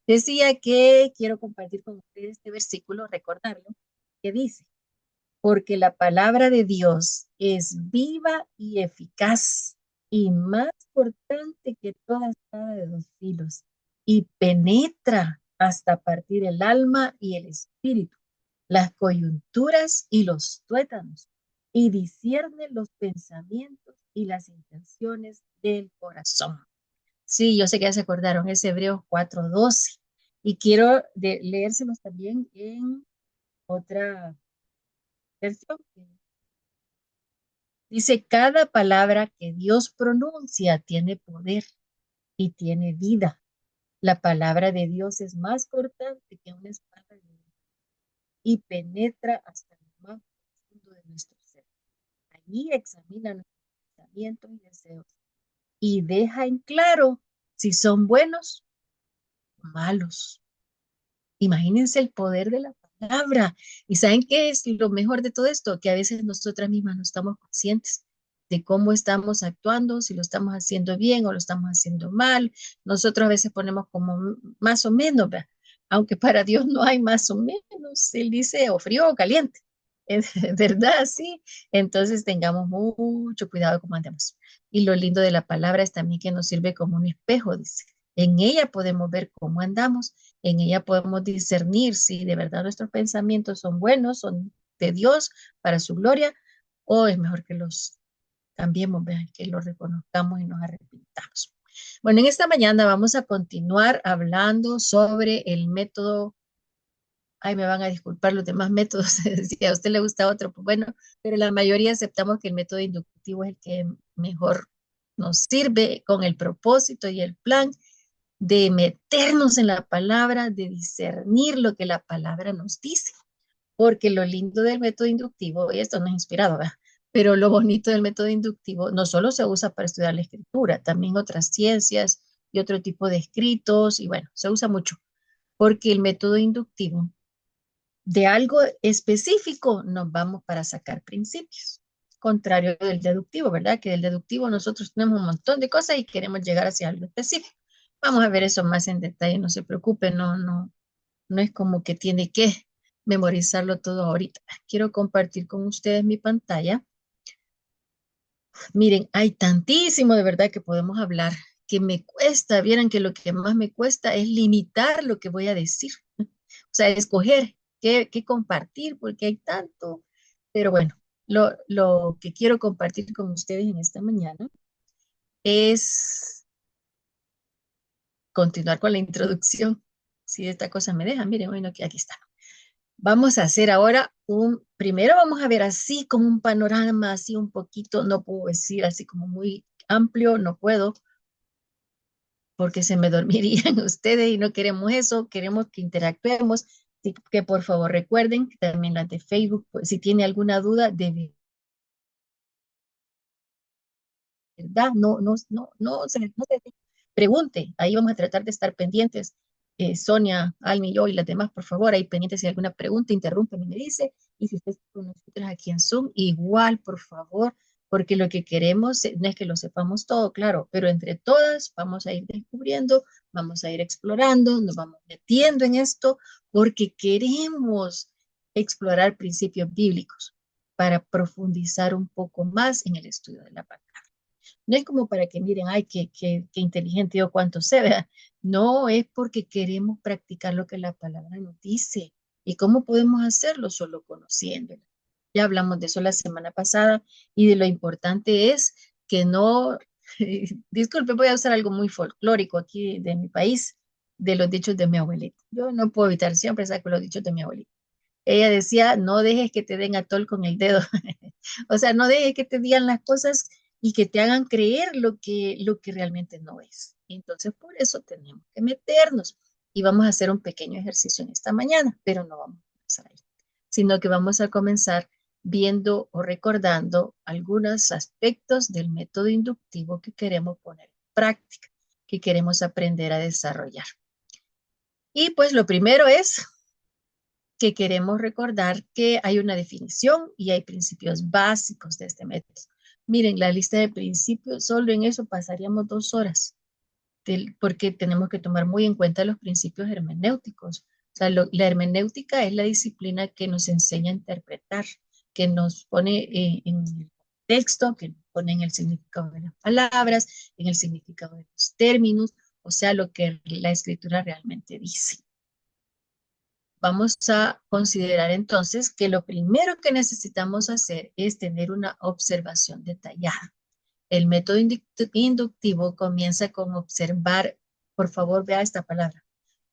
Decía que quiero compartir con ustedes este versículo, recordarlo, que dice, porque la palabra de Dios es viva y eficaz y más cortante que toda espada de dos filos y penetra hasta partir el alma y el espíritu, las coyunturas y los tuétanos, y discierne los pensamientos y las intenciones del corazón. Sí, yo sé que ya se acordaron, es Hebreos 4:12. Y quiero leérselos también en otra versión. Dice, cada palabra que Dios pronuncia tiene poder y tiene vida. La palabra de Dios es más cortante que una espada de dos y penetra hasta lo más profundo de nuestro ser. Allí examina nuestros pensamientos y deseos y deja en claro si son buenos o malos. Imagínense el poder de la palabra. ¿Y saben qué es lo mejor de todo esto? Que a veces nosotras mismas no estamos conscientes de cómo estamos actuando, si lo estamos haciendo bien o lo estamos haciendo mal. Nosotros a veces ponemos como más o menos, ¿verdad? Aunque para Dios no hay más o menos. Él dice o frío o caliente. Es verdad, sí. Entonces tengamos mucho cuidado cómo andamos. Y lo lindo de la palabra es también que nos sirve como un espejo, dice. En ella podemos ver cómo andamos, en ella podemos discernir si de verdad nuestros pensamientos son buenos, son de Dios para su gloria, o es mejor que los cambiemos, vean, que los reconozcamos y nos arrepintamos. Bueno, en esta mañana vamos a continuar hablando sobre el método. Ay, me van a disculpar los demás métodos, si a usted le gusta otro, pues bueno, pero la mayoría aceptamos que el método inductivo es el que mejor nos sirve con el propósito y el plan de meternos en la palabra, de discernir lo que la palabra nos dice. Porque lo lindo del método inductivo, y esto no es inspirado, ¿verdad? Pero lo bonito del método inductivo no solo se usa para estudiar la escritura, también otras ciencias y otro tipo de escritos, y bueno, se usa mucho, porque el método inductivo de algo específico nos vamos para sacar principios, contrario del deductivo, ¿verdad? Que del deductivo nosotros tenemos un montón de cosas y queremos llegar hacia algo específico. Vamos a ver eso más en detalle, no se preocupe, no es como que tiene que memorizarlo todo ahorita. Quiero compartir con ustedes mi pantalla. Miren, hay tantísimo de verdad que podemos hablar que me cuesta, vieran que lo que más me cuesta es limitar lo que voy a decir, o sea, escoger qué compartir, porque hay tanto, pero bueno, lo que quiero compartir con ustedes en esta mañana es continuar con la introducción. Si esta cosa me deja, miren, bueno, aquí está. Vamos a hacer ahora primero vamos a ver así como un panorama, así un poquito, no puedo decir así como muy amplio, no puedo, porque se me dormirían ustedes y no queremos eso, queremos que interactuemos, así que por favor recuerden que también las de Facebook, pues, si tiene alguna duda, de verdad, no se pregunte, ahí vamos a tratar de estar pendientes. Sonia, Almi, yo y las demás, por favor, ahí pendientes si hay alguna pregunta, interrúmpeme, me dice, y si usted está con nosotros aquí en Zoom, igual, por favor, porque lo que queremos no es que lo sepamos todo, claro, pero entre todas vamos a ir descubriendo, vamos a ir explorando, nos vamos metiendo en esto, porque queremos explorar principios bíblicos para profundizar un poco más en el estudio de la palabra. No es como para que miren, ay, qué inteligente o cuánto sé, ¿verdad? No, es porque queremos practicar lo que la palabra nos dice. ¿Y cómo podemos hacerlo? Solo conociéndola. Ya hablamos de eso la semana pasada y de lo importante es que no, disculpe, voy a usar algo muy folclórico aquí de mi país, de los dichos de mi abuelita. Yo no puedo evitar, siempre saco los dichos de mi abuelita. Ella decía, no dejes que te den atol con el dedo. O sea, no dejes que te digan las cosas y que te hagan creer lo que realmente no es. Entonces, por eso tenemos que meternos y vamos a hacer un pequeño ejercicio en esta mañana, pero no vamos a empezar ahí, sino que vamos a comenzar viendo o recordando algunos aspectos del método inductivo que queremos poner en práctica, que queremos aprender a desarrollar. Y pues lo primero es que queremos recordar que hay una definición y hay principios básicos de este método. Miren, la lista de principios, solo en eso pasaríamos 2 horas. porque tenemos que tomar muy en cuenta los principios hermenéuticos. O sea, la hermenéutica es la disciplina que nos enseña a interpretar, que nos pone en el texto, que nos pone en el significado de las palabras, en el significado de los términos, o sea, lo que la escritura realmente dice. Vamos a considerar entonces que lo primero que necesitamos hacer es tener una observación detallada. El método inductivo comienza con observar, por favor, vea esta palabra,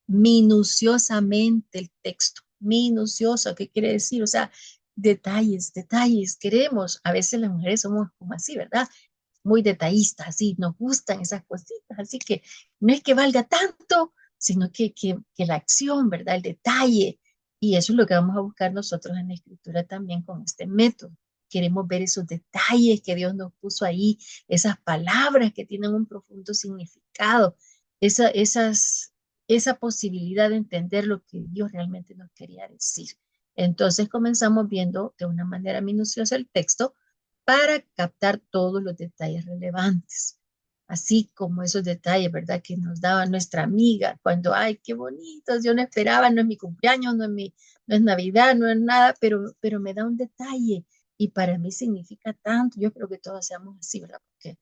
minuciosamente el texto. Minucioso, ¿qué quiere decir? O sea, detalles, detalles. Queremos, a veces las mujeres somos como así, ¿verdad? Muy detallistas, así, nos gustan esas cositas. Así que no es que valga tanto, sino que la acción, ¿verdad? El detalle. Y eso es lo que vamos a buscar nosotros en la escritura también con este método. Queremos ver esos detalles que Dios nos puso ahí, esas palabras que tienen un profundo significado, esa posibilidad de entender lo que Dios realmente nos quería decir. Entonces comenzamos viendo de una manera minuciosa el texto para captar todos los detalles relevantes, así como esos detalles, ¿verdad? Que nos daba nuestra amiga cuando, ay, qué bonitos, yo no esperaba, no es mi cumpleaños, no es Navidad, no es nada, pero me da un detalle y para mí significa tanto. Yo creo que todos seamos así, ¿verdad? Porque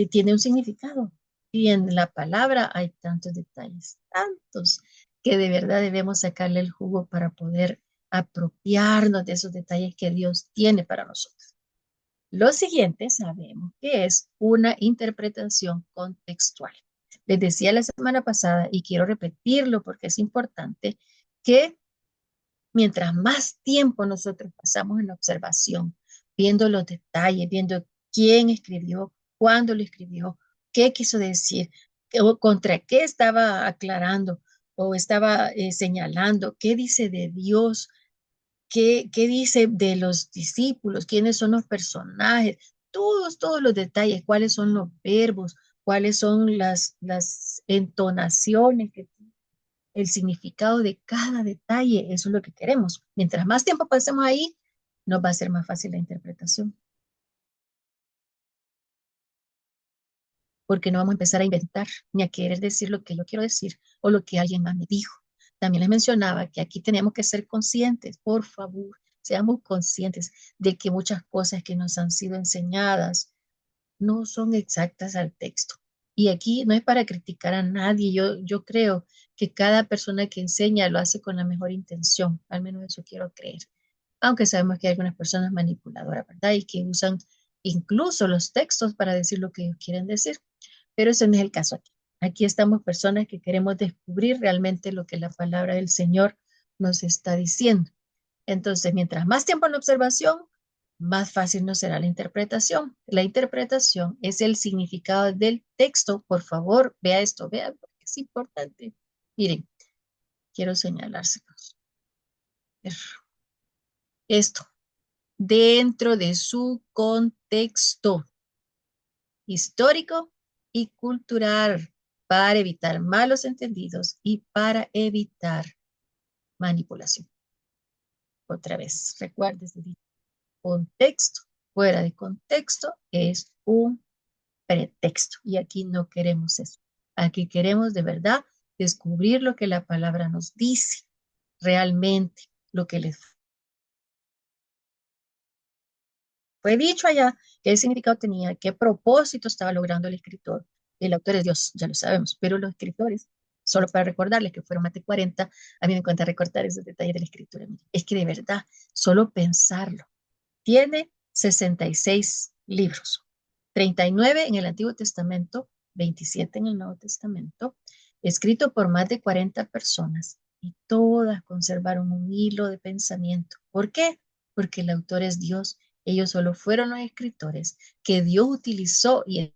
tiene un significado. Y en la palabra hay tantos detalles, tantos, que de verdad debemos sacarle el jugo para poder apropiarnos de esos detalles que Dios tiene para nosotros. Lo siguiente sabemos que es una interpretación contextual. Les decía la semana pasada, y quiero repetirlo porque es importante, que mientras más tiempo nosotros pasamos en la observación, viendo los detalles, viendo quién escribió, cuándo lo escribió, qué quiso decir, o contra qué estaba aclarando o estaba señalando, qué dice de Dios, qué dice de los discípulos, quiénes son los personajes, todos los detalles, cuáles son los verbos, cuáles son las entonaciones que el significado de cada detalle, eso es lo que queremos. Mientras más tiempo pasemos ahí, nos va a ser más fácil la interpretación, porque no vamos a empezar a inventar ni a querer decir lo que yo quiero decir o lo que alguien más me dijo. También les mencionaba que aquí tenemos que ser conscientes, por favor, seamos conscientes de que muchas cosas que nos han sido enseñadas no son exactas al texto. Y aquí no es para criticar a nadie, yo creo que cada persona que enseña lo hace con la mejor intención, al menos eso quiero creer. Aunque sabemos que hay algunas personas manipuladoras, ¿verdad? Y que usan incluso los textos para decir lo que ellos quieren decir, pero ese no es el caso aquí. Aquí estamos personas que queremos descubrir realmente lo que la palabra del Señor nos está diciendo. Entonces, mientras más tiempo en la observación, más fácil nos será la interpretación. La interpretación es el significado del texto. Por favor, vea esto, vea, porque es importante. Miren, quiero señalárselos. Esto, dentro de su contexto histórico y cultural, para evitar malos entendidos y para evitar manipulación. Otra vez, recuerden, contexto, fuera de contexto, es un pretexto. Y aquí no queremos eso. Aquí queremos de verdad descubrir lo que la palabra nos dice realmente, lo que les fue dicho allá, qué significado tenía, qué propósito estaba logrando el escritor. El autor es Dios, ya lo sabemos, pero los escritores, solo para recordarles que fueron más de 40, a mí me encanta recordar esos detalles de la escritura. Es que de verdad, solo pensarlo, tiene 66 libros, 39 en el Antiguo Testamento, 27 en el Nuevo Testamento, escrito por más de 40 personas y todas conservaron un hilo de pensamiento. ¿Por qué? Porque el autor es Dios. Ellos solo fueron los escritores que Dios utilizó y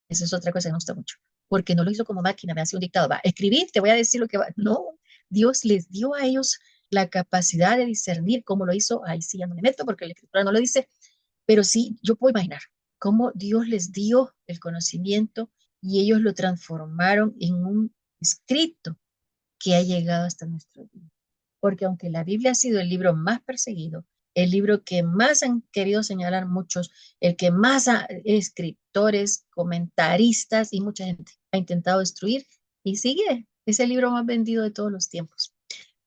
esa es otra cosa que me gusta mucho, porque no lo hizo como máquina, me hace un dictado, va, escribí, te voy a decir lo que va. No, Dios les dio a ellos la capacidad de discernir cómo lo hizo. Ahí sí ya no me meto porque la escritura no lo dice, pero sí, yo puedo imaginar cómo Dios les dio el conocimiento y ellos lo transformaron en un escrito que ha llegado hasta nuestro día. Porque aunque la Biblia ha sido el libro más perseguido, el libro que más han querido señalar muchos, el que más escritores, comentaristas y mucha gente ha intentado destruir y sigue. Es el libro más vendido de todos los tiempos.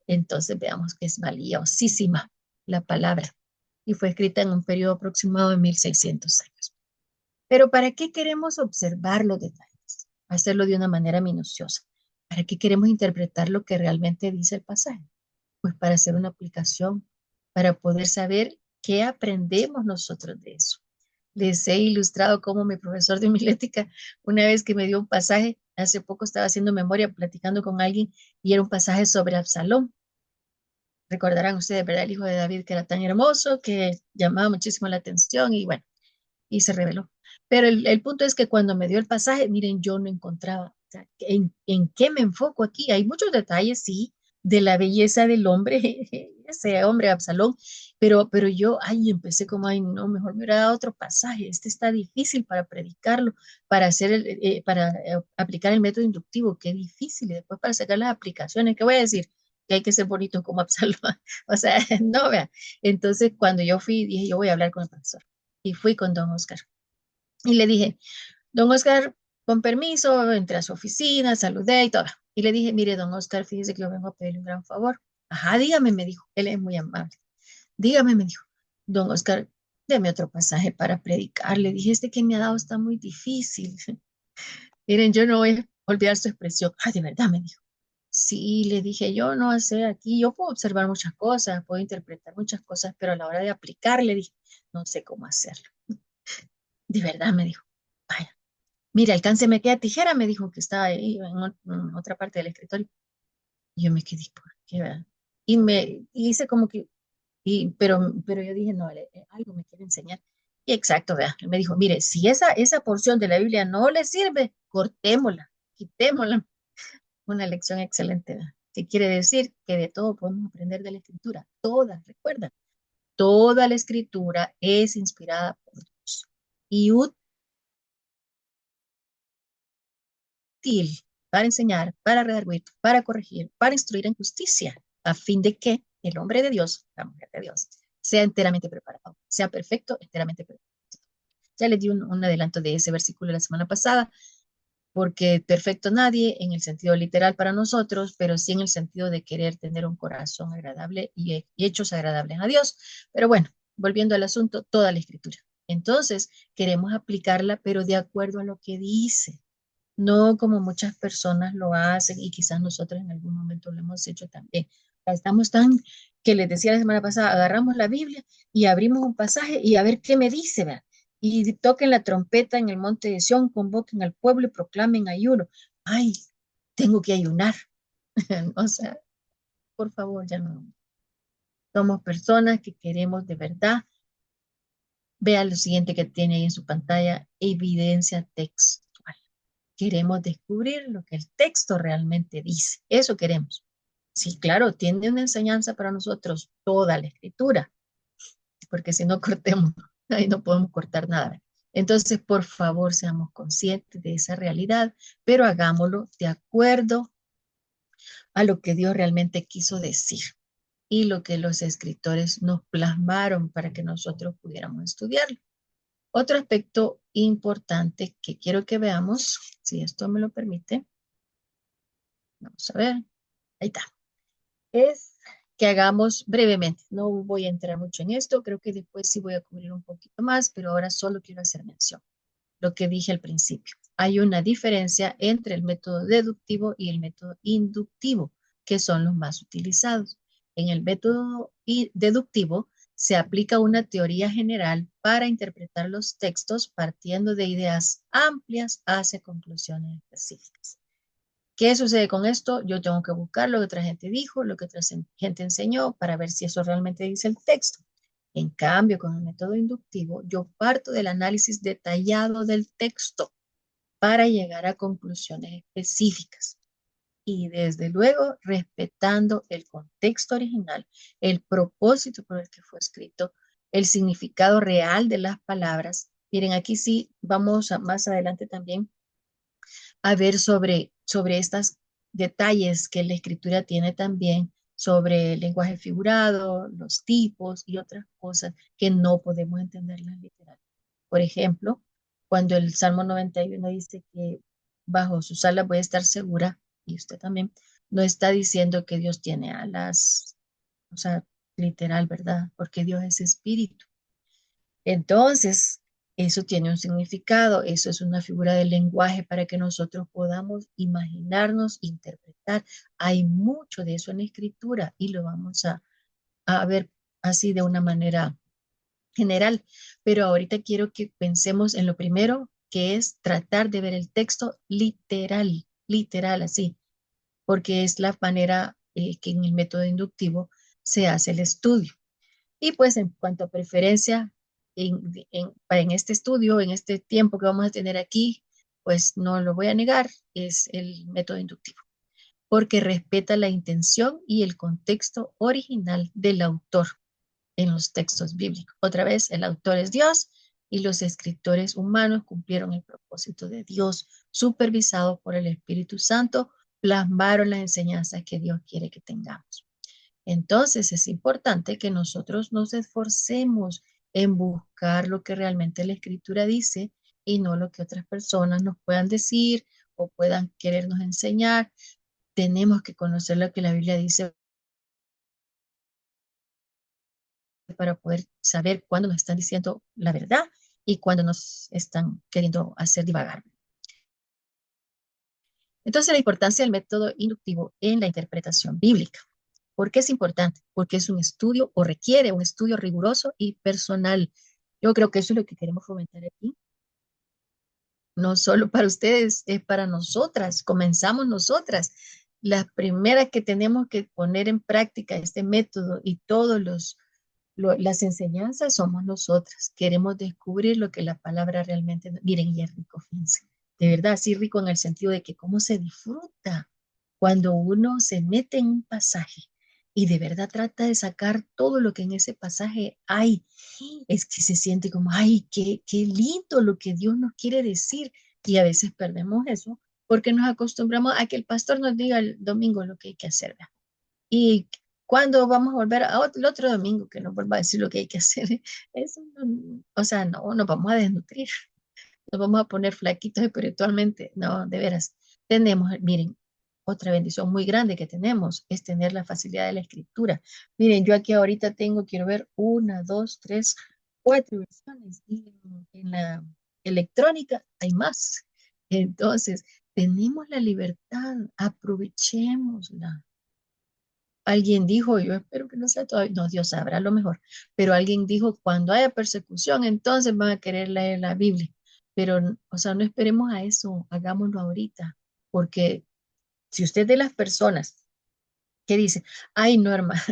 Entonces veamos que es valiosísima la palabra y fue escrita en un periodo aproximado de 1600 años. Pero ¿para qué queremos observar los detalles? Hacerlo de una manera minuciosa. ¿Para qué queremos interpretar lo que realmente dice el pasaje? Pues para hacer una aplicación, para poder saber qué aprendemos nosotros de eso. Les he ilustrado cómo mi profesor de homilética, una vez que me dio un pasaje, hace poco estaba haciendo memoria, platicando con alguien, y era un pasaje sobre Absalón. Recordarán ustedes, ¿verdad? El hijo de David que era tan hermoso, que llamaba muchísimo la atención y bueno, y se reveló. Pero el punto es que cuando me dio el pasaje, miren, yo no encontraba, o sea, en qué me enfoco aquí? Hay muchos detalles, sí, de la belleza del hombre, ese hombre Absalón, pero yo, ay, empecé como, ay, no, mejor me hubiera dado otro pasaje, este está difícil para predicarlo, para hacer para aplicar el método inductivo, qué difícil, y después para sacar las aplicaciones, ¿qué voy a decir? Que hay que ser bonito como Absalón, o sea, no, vea. Entonces, cuando yo fui, dije, yo voy a hablar con el profesor, y fui con don Oscar. Y le dije, don Oscar, con permiso, entré a su oficina, saludé y todo. Y le dije, mire, don Oscar, fíjese que yo vengo a pedirle un gran favor. Ajá, dígame, me dijo. Él es muy amable. Dígame, me dijo. Don Oscar, deme otro pasaje para predicar. Le dije, este que me ha dado está muy difícil. Miren, yo no voy a olvidar su expresión. Ay, de verdad, me dijo. Sí, le dije, yo no sé, aquí yo puedo observar muchas cosas, puedo interpretar muchas cosas, pero a la hora de aplicar, le dije, no sé cómo hacerlo. De verdad, me dijo. Vaya. Mira, alcánceme aquella tijera, me dijo que estaba ahí en otra parte del escritorio. Y yo me quedé, ¿por qué, verdad? Y hice como que, pero yo dije, no, algo me quiere enseñar. Y exacto, vea, él me dijo, mire, si esa porción de la Biblia no le sirve, cortémosla, quitémosla. Una lección excelente, ¿verdad? ¿Qué quiere decir? Que de todo podemos aprender de la escritura. Toda, recuerda, toda la escritura es inspirada por Dios y útil para enseñar, para redarguir, para corregir, para instruir en justicia, a fin de que el hombre de Dios, la mujer de Dios, sea enteramente preparado, sea perfecto, enteramente preparado. Ya les di un adelanto de ese versículo la semana pasada, porque perfecto nadie en el sentido literal para nosotros, pero sí en el sentido de querer tener un corazón agradable y hechos agradables a Dios. Pero bueno, volviendo al asunto, toda la escritura. Entonces, queremos aplicarla, pero de acuerdo a lo que dice. No como muchas personas lo hacen y quizás nosotros en algún momento lo hemos hecho también. Estamos tan, que les decía la semana pasada, agarramos la Biblia y abrimos un pasaje y a ver qué me dice, ¿verdad? Y toquen la trompeta en el monte de Sión, convoquen al pueblo y proclamen ayuno. Ay, tengo que ayunar. O sea, por favor, ya no. Somos personas que queremos de verdad. Vea lo siguiente que tiene ahí en su pantalla, evidencia textual. Queremos descubrir lo que el texto realmente dice. Eso queremos. Sí, claro, tiene una enseñanza para nosotros toda la escritura, porque si no cortemos, ahí no podemos cortar nada. Entonces, por favor, seamos conscientes de esa realidad, pero hagámoslo de acuerdo a lo que Dios realmente quiso decir y lo que los escritores nos plasmaron para que nosotros pudiéramos estudiarlo. Otro aspecto importante que quiero que veamos, si esto me lo permite, vamos a ver, ahí está, es que hagamos brevemente. No voy a entrar mucho en esto, creo que después sí voy a cubrir un poquito más, pero ahora solo quiero hacer mención. Lo que dije al principio. Hay una diferencia entre el método deductivo y el método inductivo, que son los más utilizados. En el método deductivo se aplica una teoría general para interpretar los textos partiendo de ideas amplias hacia conclusiones específicas. ¿Qué sucede con esto? Yo tengo que buscar lo que otra gente dijo, lo que otra gente enseñó para ver si eso realmente dice el texto. En cambio, con el método inductivo, yo parto del análisis detallado del texto para llegar a conclusiones específicas. Y desde luego, respetando el contexto original, el propósito por el que fue escrito, el significado real de las palabras. Miren, aquí sí vamos más adelante también a ver sobre estos detalles que la escritura tiene también sobre el lenguaje figurado, los tipos y otras cosas que no podemos entenderlas literal. Por ejemplo, cuando el Salmo 91 dice que bajo sus alas voy a estar segura, y usted también, no está diciendo que Dios tiene alas, o sea, literal, ¿verdad? Porque Dios es espíritu. Entonces, eso tiene un significado, eso es una figura del lenguaje para que nosotros podamos imaginarnos, interpretar. Hay mucho de eso en la escritura y lo vamos a ver así de una manera general. Pero ahorita quiero que pensemos en lo primero, que es tratar de ver el texto literal, literal así, porque es la manera que en el método inductivo se hace el estudio. Y pues en cuanto a preferencia, en este estudio, en este tiempo que vamos a tener aquí, pues no lo voy a negar, es el método inductivo, porque respeta la intención y el contexto original del autor en los textos bíblicos. Otra vez, el autor es Dios y los escritores humanos cumplieron el propósito de Dios, supervisado por el Espíritu Santo, plasmaron las enseñanzas que Dios quiere que tengamos. Entonces es importante que nosotros nos esforcemos en buscar lo que realmente la escritura dice y no lo que otras personas nos puedan decir o puedan querernos enseñar. Tenemos que conocer lo que la Biblia dice para poder saber cuándo nos están diciendo la verdad y cuándo nos están queriendo hacer divagar. Entonces, la importancia del método inductivo en la interpretación bíblica. ¿Por qué es importante? Porque es un estudio o requiere un estudio riguroso y personal. Yo creo que eso es lo que queremos fomentar aquí. No solo para ustedes, es para nosotras. Comenzamos nosotras. Las primeras que tenemos que poner en práctica este método y todos las enseñanzas somos nosotras. Queremos descubrir lo que la palabra realmente, miren, y es rico, fíjense. De verdad, sí rico en el sentido de que cómo se disfruta cuando uno se mete en un pasaje y de verdad trata de sacar todo lo que en ese pasaje hay. Es que se siente como, ay, qué lindo lo que Dios nos quiere decir. Y a veces perdemos eso porque nos acostumbramos a que el pastor nos diga el domingo lo que hay que hacer, ¿verdad? Y cuando vamos a volver a el otro domingo que nos vuelva a decir lo que hay que hacer, eso no, o sea, no, nos vamos a desnutrir, nos vamos a poner flaquitos espiritualmente, no, de veras. Tenemos, miren, otra bendición muy grande que tenemos es tener la facilidad de la escritura. Miren, yo aquí ahorita tengo, quiero ver, una, dos, tres, cuatro versiones y en la electrónica hay más. Entonces, tenemos la libertad, aprovechémosla. Alguien dijo, yo espero que no sea todavía, no, Dios sabrá lo mejor, pero alguien dijo, cuando haya persecución, entonces van a querer leer la Biblia. Pero, o sea, no esperemos a eso, hagámoslo ahorita, porque si usted es de las personas que dice, ay, no, hermana,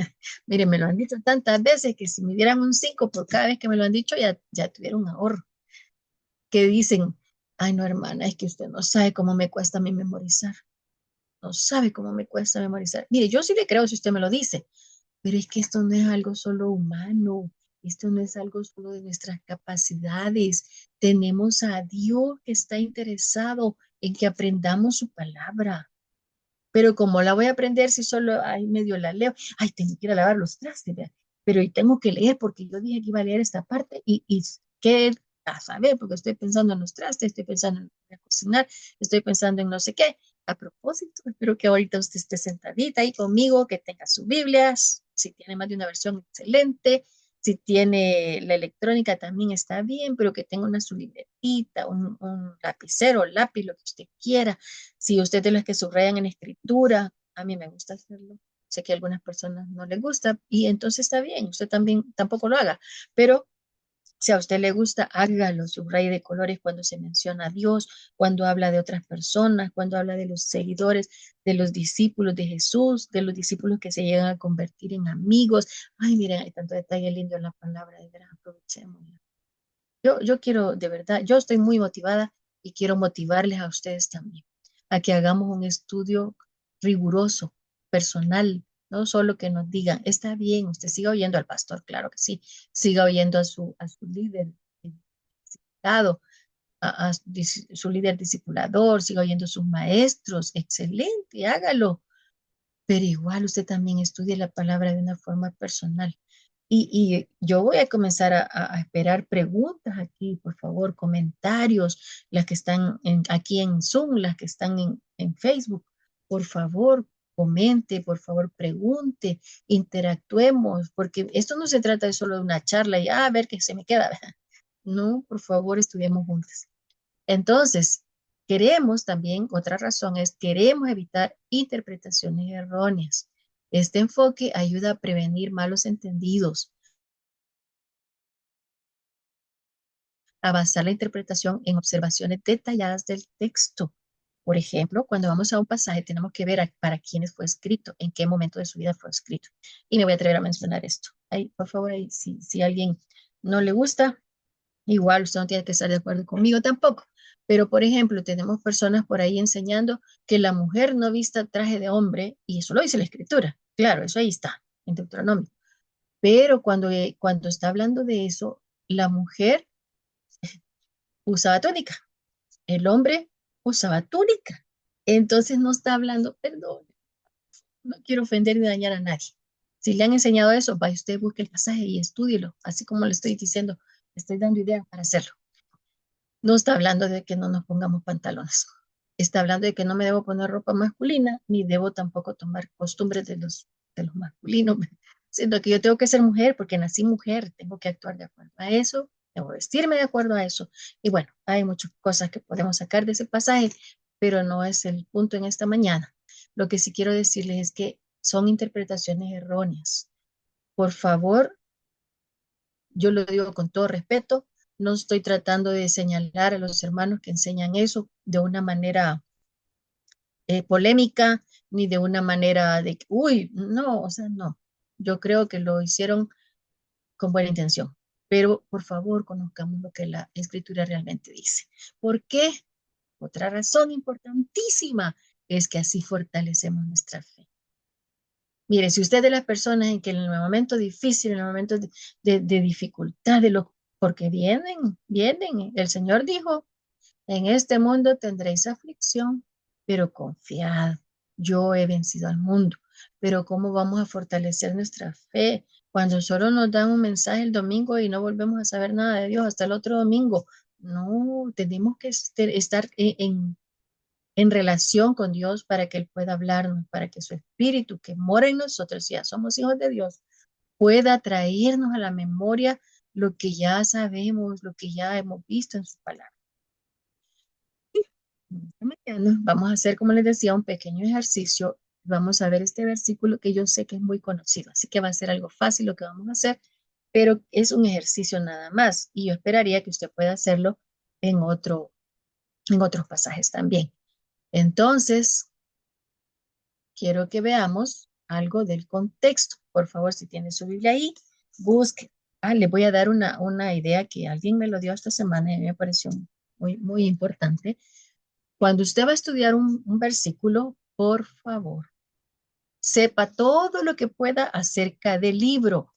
mire, me lo han dicho tantas veces que si me dieran un 5 por cada vez que me lo han dicho, ya tuviera un ahorro. Que dicen, ay, no, hermana, es que usted no sabe cómo me cuesta a mí memorizar, no sabe cómo me cuesta memorizar. Mire, yo sí le creo si usted me lo dice, pero es que esto no es algo solo humano, esto no es algo solo de nuestras capacidades. Tenemos a Dios que está interesado en que aprendamos su palabra. Pero ¿cómo la voy a aprender si solo ahí medio la leo? Ay, tengo que ir a lavar los trastes, vea. Pero hoy tengo que leer porque yo dije que iba a leer esta parte y qué a saber, porque estoy pensando en los trastes, estoy pensando en cocinar, estoy pensando en no sé qué. A propósito, espero que ahorita usted esté sentadita ahí conmigo, que tenga su Biblia, si tiene más de una versión, excelente. Si tiene la electrónica también está bien, pero que tenga una su libretita, un lapicero, lápiz, lo que usted quiera. Si usted es de los que subrayan en escritura, a mí me gusta hacerlo. Sé que a algunas personas no les gusta y entonces está bien, usted también tampoco lo haga, pero si a usted le gusta, hágalo, subraye de colores cuando se menciona a Dios, cuando habla de otras personas, cuando habla de los seguidores, de los discípulos de Jesús, de los discípulos que se llegan a convertir en amigos. Ay, miren, hay tanto detalle lindo en la palabra, de verdad, aprovechémosla. Yo quiero, de verdad, yo estoy muy motivada y quiero motivarles a ustedes también, a que hagamos un estudio riguroso, personal, no solo que nos digan, está bien, usted siga oyendo al pastor, claro que sí, siga oyendo a su líder, discipulado, su líder discipulador, siga oyendo a sus maestros, excelente, hágalo, pero igual usted también estudie la palabra de una forma personal. Y yo voy a comenzar a esperar preguntas aquí, por favor, comentarios, las que están aquí en Zoom, las que están en Facebook. Por favor, comente, por favor, pregunte, interactuemos, porque esto no se trata de solo de una charla y a ver qué se me queda. No, por favor, estudiemos juntos. Entonces, queremos también, otra razón es, queremos evitar interpretaciones erróneas. Este enfoque ayuda a prevenir malos entendidos, a basar la interpretación en observaciones detalladas del texto. Por ejemplo, cuando vamos a un pasaje, tenemos que ver para quiénes fue escrito, en qué momento de su vida fue escrito. Y me voy a atrever a mencionar esto. Ahí, por favor, ahí, si a alguien no le gusta, igual usted no tiene que estar de acuerdo conmigo tampoco. Pero, por ejemplo, tenemos personas por ahí enseñando que la mujer no vista traje de hombre, y eso lo dice la escritura. Claro, eso ahí está, en Deuteronomio. Pero cuando está hablando de eso, la mujer usaba túnica, el hombre usaba túnica. Entonces no está hablando, perdón, no quiero ofender ni dañar a nadie. Si le han enseñado eso, vaya usted, busque el pasaje y estúdielo, así como le estoy diciendo, le estoy dando ideas para hacerlo. No está hablando de que no nos pongamos pantalones. Está hablando de que no me debo poner ropa masculina, ni debo tampoco tomar costumbres de los masculinos, sino que yo tengo que ser mujer porque nací mujer, tengo que actuar de acuerdo a eso, debo vestirme de acuerdo a eso. Y bueno, hay muchas cosas que podemos sacar de ese pasaje, pero no es el punto en esta mañana. Lo que sí quiero decirles es que son interpretaciones erróneas. Por favor, yo lo digo con todo respeto, no estoy tratando de señalar a los hermanos que enseñan eso de una manera polémica, ni de una manera de, uy, no, o sea, no. Yo creo que lo hicieron con buena intención, pero por favor conozcamos lo que la escritura realmente dice. ¿Por qué? Otra razón importantísima es que así fortalecemos nuestra fe. Mire, si usted es de las personas en que en el momento difícil, en el momento de dificultad, porque vienen, el Señor dijo, en este mundo tendréis aflicción, pero confiad, yo he vencido al mundo. Pero ¿cómo vamos a fortalecer nuestra fe cuando solo nos dan un mensaje el domingo y no volvemos a saber nada de Dios hasta el otro domingo? No, tenemos que estar en relación con Dios para que Él pueda hablarnos, para que su espíritu que mora en nosotros, si ya somos hijos de Dios, pueda traernos a la memoria lo que ya sabemos, lo que ya hemos visto en su palabra. Esta mañana vamos a hacer, como les decía, un pequeño ejercicio. Vamos a ver este versículo que yo sé que es muy conocido, así que va a ser algo fácil lo que vamos a hacer, pero es un ejercicio nada más y yo esperaría que usted pueda hacerlo en otros pasajes también. Entonces, quiero que veamos algo del contexto. Por favor, si tiene su Biblia ahí, busque. Le voy a dar una idea que alguien me lo dio esta semana y me pareció muy, muy importante. Cuando usted va a estudiar un versículo, por favor, sepa todo lo que pueda acerca del libro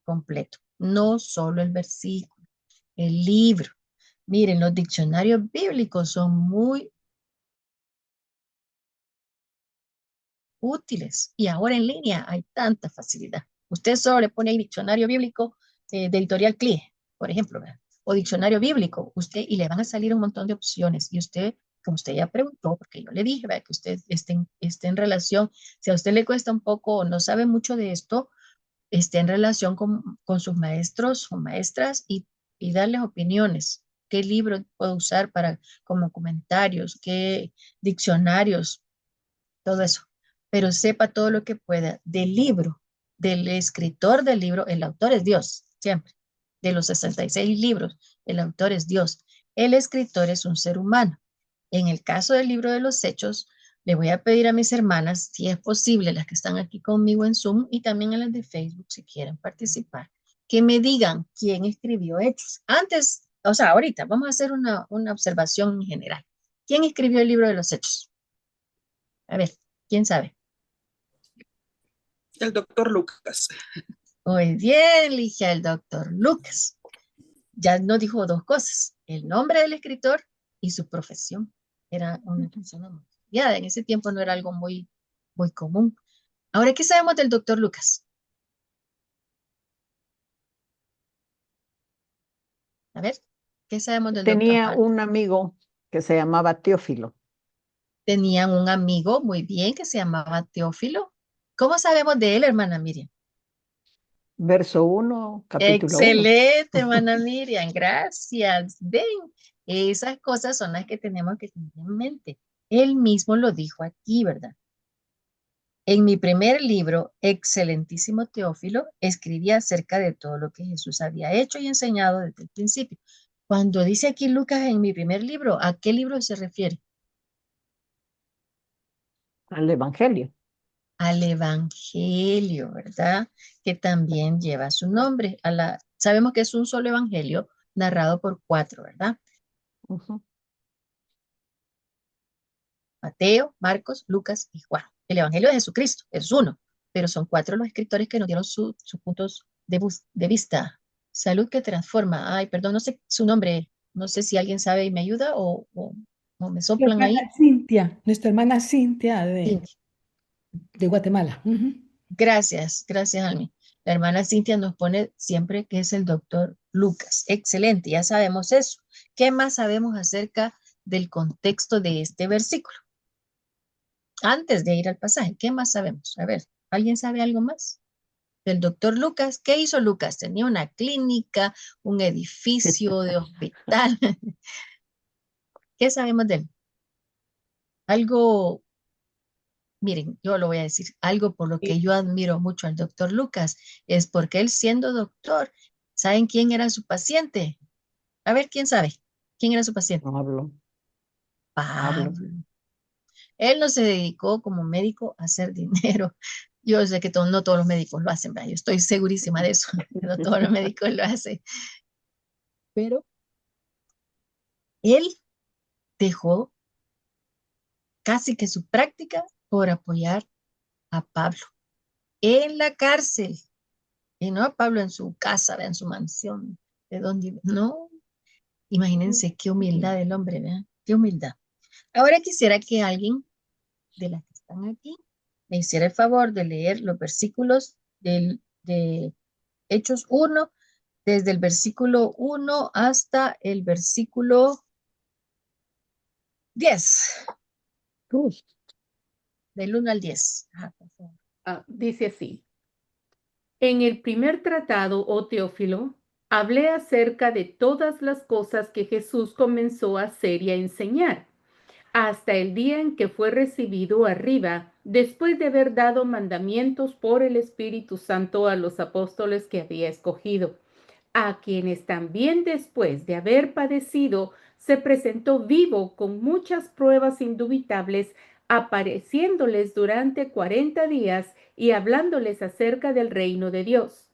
completo, no solo el versículo, el libro. Miren, los diccionarios bíblicos son muy útiles y ahora en línea hay tanta facilidad. Usted solo le pone ahí diccionario bíblico de editorial CLIE, por ejemplo, ¿verdad? O diccionario bíblico, usted y le van a salir un montón de opciones y usted, como usted ya preguntó, porque yo le dije, ¿verdad? Que usted esté en relación, si a usted le cuesta un poco o no sabe mucho de esto, esté en relación con sus maestros o maestras y darles opiniones. ¿Qué libro puedo usar como comentarios? ¿Qué diccionarios? Todo eso, pero sepa todo lo que pueda del libro, del escritor del libro, el autor es Dios, siempre. De los 66 libros, el autor es Dios. El escritor es un ser humano. En el caso del libro de los Hechos, le voy a pedir a mis hermanas, si es posible, las que están aquí conmigo en Zoom y también a las de Facebook, si quieren participar, que me digan quién escribió Hechos. Antes, o sea, ahorita vamos a hacer una observación en general. ¿Quién escribió el libro de los Hechos? A ver, ¿quién sabe? El doctor Lucas. Muy bien, elige el doctor Lucas. Ya nos dijo dos cosas, el nombre del escritor y su profesión. Era una persona muy estudiada. En ese tiempo no era algo muy, muy común. Ahora, ¿qué sabemos del doctor Lucas? A ver, ¿qué sabemos del doctor? Tenía un amigo que se llamaba Teófilo. Tenían un amigo muy bien que se llamaba Teófilo. ¿Cómo sabemos de él, hermana Miriam? Verso 1, capítulo 1. Excelente, hermana Miriam, gracias. Ven, esas cosas son las que tenemos que tener en mente. Él mismo lo dijo aquí, ¿verdad? En mi primer libro, excelentísimo Teófilo, escribí acerca de todo lo que Jesús había hecho y enseñado desde el principio. Cuando dice aquí Lucas en mi primer libro, ¿a qué libro se refiere? Al Evangelio. Al Evangelio, ¿verdad? Que también lleva su nombre. Sabemos que es un solo Evangelio narrado por cuatro, ¿verdad? Ujú. Mateo, Marcos, Lucas y Juan. El Evangelio de Jesucristo es uno, pero son cuatro los escritores que nos dieron sus puntos de vista. Salud que transforma. Ay, perdón, no sé su nombre. No sé si alguien sabe y me ayuda o me soplan ahí. Nuestra hermana Cintia Sí. de Guatemala. Ujú. Gracias, gracias, Almi. La hermana Cintia nos pone siempre que es el doctor Lucas. Excelente, ya sabemos eso. ¿Qué más sabemos acerca del contexto de este versículo? Antes de ir al pasaje, ¿qué más sabemos? A ver, ¿alguien sabe algo más? Del doctor Lucas, ¿qué hizo Lucas? Tenía una clínica, un edificio de hospital. ¿Qué sabemos de él? Algo, miren, yo lo voy a decir, algo por lo que Y yo admiro mucho al doctor Lucas es porque él siendo doctor, ¿saben quién era su paciente? A ver, ¿quién sabe? ¿Quién era su paciente? Pablo, Pablo. Pablo. Él no se dedicó como médico a hacer dinero. Yo sé que no todos los médicos lo hacen, ¿verdad? Yo estoy segurísima de eso. No todos los médicos lo hacen. Pero él dejó casi que su práctica por apoyar a Pablo en la cárcel. Y no a Pablo en su casa, en su mansión, de donde, no, imagínense qué humildad del hombre, ¿verdad? Qué humildad. Ahora quisiera que alguien de las que están aquí me hiciera el favor de leer los versículos de Hechos 1, desde el versículo 1 hasta el versículo 10, Jesús. del 1 al 10. Ajá, por favor. Dice así. En el primer tratado, oh Teófilo, hablé acerca de todas las cosas que Jesús comenzó a hacer y a enseñar, hasta el día en que fue recibido arriba, después de haber dado mandamientos por el Espíritu Santo a los apóstoles que había escogido, a quienes también después de haber padecido, se presentó vivo con muchas pruebas indubitables, apareciéndoles durante 40 días y hablándoles acerca del reino de Dios.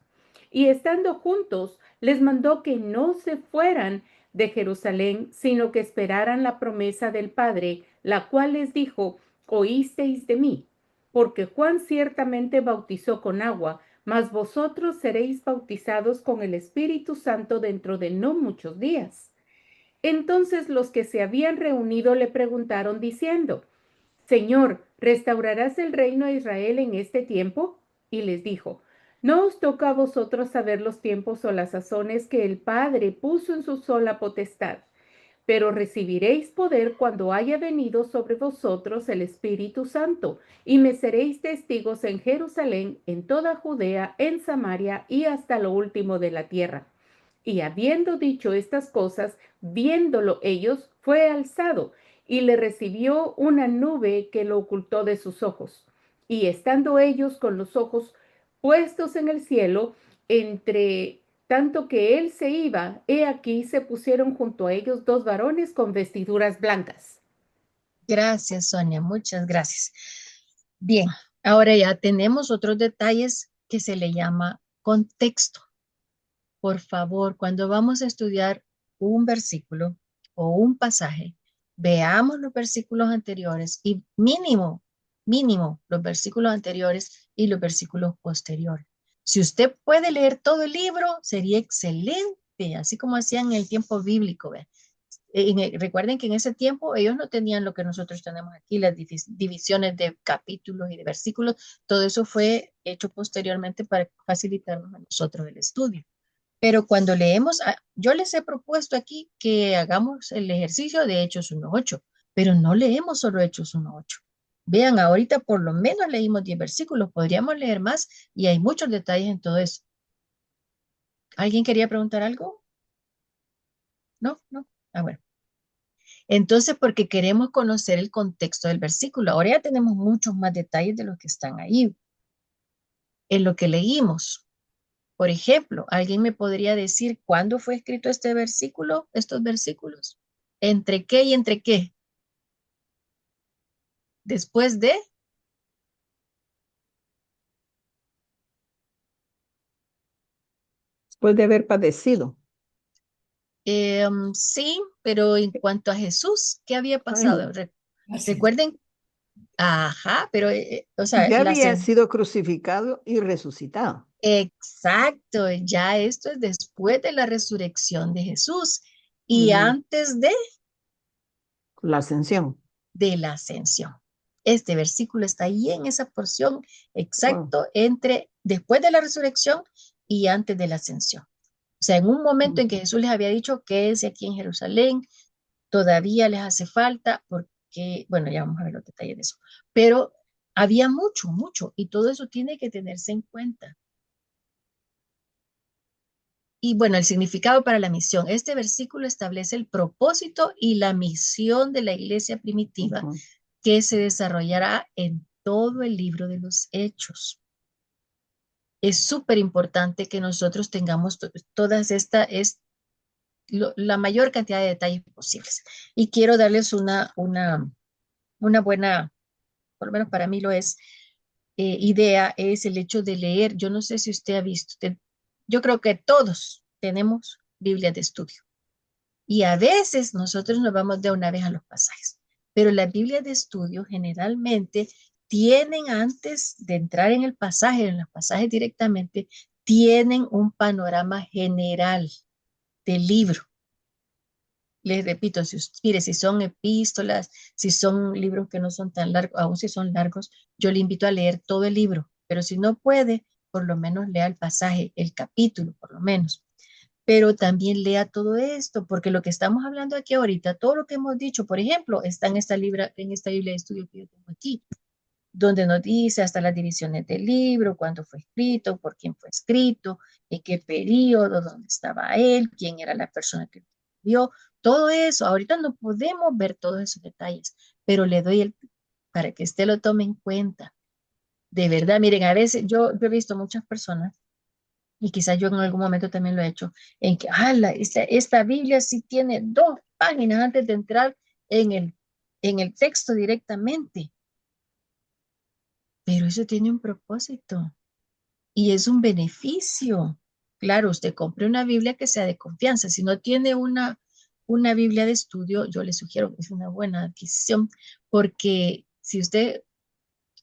Y estando juntos, les mandó que no se fueran de Jerusalén, sino que esperaran la promesa del Padre, la cual les dijo, oísteis de mí, porque Juan ciertamente bautizó con agua, mas vosotros seréis bautizados con el Espíritu Santo dentro de no muchos días. Entonces los que se habían reunido le preguntaron diciendo, Señor, ¿restaurarás el reino de Israel en este tiempo? Y les dijo, no os toca a vosotros saber los tiempos o las sazones que el Padre puso en su sola potestad, pero recibiréis poder cuando haya venido sobre vosotros el Espíritu Santo, y me seréis testigos en Jerusalén, en toda Judea, en Samaria y hasta lo último de la tierra. Y habiendo dicho estas cosas, viéndolo ellos, fue alzado, y le recibió una nube que lo ocultó de sus ojos. Y estando ellos con los ojos puestos en el cielo, entre tanto que él se iba, he aquí se pusieron junto a ellos dos varones con vestiduras blancas. Gracias, Sonia, muchas gracias. Bien, ahora ya tenemos otros detalles que se le llama contexto. Por favor, cuando vamos a estudiar un versículo o un pasaje, veamos los versículos anteriores y mínimo los versículos anteriores y los versículos posteriores. Si usted puede leer todo el libro, sería excelente, así como hacían en el tiempo bíblico, ¿ve? Recuerden que en ese tiempo ellos no tenían lo que nosotros tenemos aquí, las divisiones de capítulos y de versículos. Todo eso fue hecho posteriormente para facilitarnos a nosotros el estudio. Pero cuando leemos, yo les he propuesto aquí que hagamos el ejercicio de Hechos 1:8, pero no leemos solo Hechos 1:8. Vean, ahorita por lo menos leímos 10 versículos, podríamos leer más y hay muchos detalles en todo eso. ¿Alguien quería preguntar algo? No, no. Ah, bueno. Entonces, porque queremos conocer el contexto del versículo. Ahora ya tenemos muchos más detalles de los que están ahí, en lo que leímos. Por ejemplo, ¿alguien me podría decir cuándo fue escrito este versículo, estos versículos? ¿Entre qué y entre qué? Después de, Después de haber padecido. sí, pero en cuanto a Jesús, ¿qué había pasado? Bueno, Así. Recuerden, ajá, pero, o sea, ya había sido crucificado y resucitado. exacto, ya esto es después de la resurrección de Jesús y Ujú. antes La ascensión. de la ascensión. Este versículo está ahí en esa porción Wow. exacto entre después de la resurrección y antes de la ascensión. O sea, en un momento en que Jesús les había dicho, quédense aquí en Jerusalén, todavía les hace falta porque, bueno, ya vamos a ver los detalles de eso, pero había mucho, mucho, y todo eso tiene que tenerse en cuenta. Y bueno, el significado para la misión. Este versículo establece el propósito y la misión de la iglesia primitiva Ujú. que se desarrollará en todo el libro de los Hechos. Es súper importante que nosotros tengamos todas la mayor cantidad de detalles posibles. Y quiero darles una buena, por lo menos para mí lo es, idea, es el hecho de leer. Yo no sé si usted ha visto, yo creo que todos tenemos Biblias de estudio. Y a veces nosotros nos vamos de una vez a los pasajes, pero las Biblias de estudio generalmente tienen antes de entrar en los pasajes directamente, tienen un panorama general del libro. Les repito, mire, si son epístolas, si son libros que no son tan largos, aún si son largos, yo le invito a leer todo el libro, pero si no puede, por lo menos lea el pasaje, el capítulo, por lo menos, pero también lea todo esto, porque lo que estamos hablando aquí ahorita, todo lo que hemos dicho, por ejemplo, está en esta Biblia de estudio que yo tengo aquí, donde nos dice hasta las divisiones del libro, cuándo fue escrito, por quién fue escrito, en qué periodo, dónde estaba él, quién era la persona que lo escribió, todo eso. Ahorita no podemos ver todos esos detalles, pero le doy para que usted lo tome en cuenta. De verdad, miren, a veces yo he visto muchas personas y quizás yo en algún momento también lo he hecho, en que, esta Biblia sí tiene 2 páginas antes de entrar en el texto directamente, pero eso tiene un propósito y es un beneficio. Claro, usted compre una Biblia que sea de confianza. Si no tiene una Biblia de estudio, yo le sugiero que es una buena adquisición, porque si usted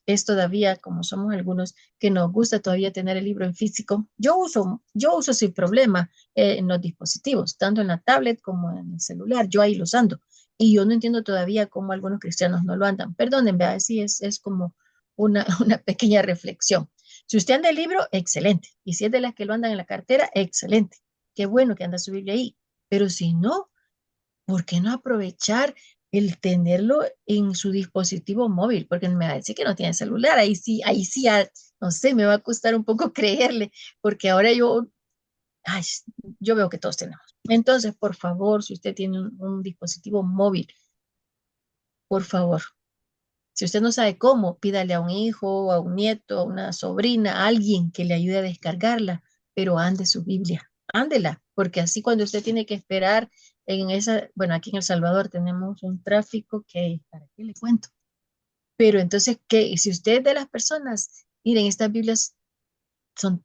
es todavía, como somos algunos, que nos gusta todavía tener el libro en físico. Yo uso sin problema en los dispositivos, tanto en la tablet como en el celular. Yo ahí los ando. Y yo no entiendo todavía cómo algunos cristianos no lo andan. Perdónenme, así es como una pequeña reflexión. Si usted anda el libro, excelente. Y si es de las que lo andan en la cartera, excelente. Qué bueno que anda su Biblia ahí. Pero si no, ¿por qué no aprovechar el tenerlo en su dispositivo móvil? Porque me va a decir que no tiene celular. Ahí sí, no sé, me va a costar un poco creerle, porque ahora ay, yo veo que todos tenemos. Entonces, por favor, si usted tiene un dispositivo móvil, por favor, si usted no sabe cómo, pídale a un hijo, a un nieto, a una sobrina, a alguien que le ayude a descargarla, pero ande su Biblia, ándela, porque así cuando usted tiene que esperar bueno, aquí en El Salvador tenemos un tráfico que, ¿para qué le cuento? Pero entonces, ¿qué? Si usted es de las personas, miren, estas Biblias son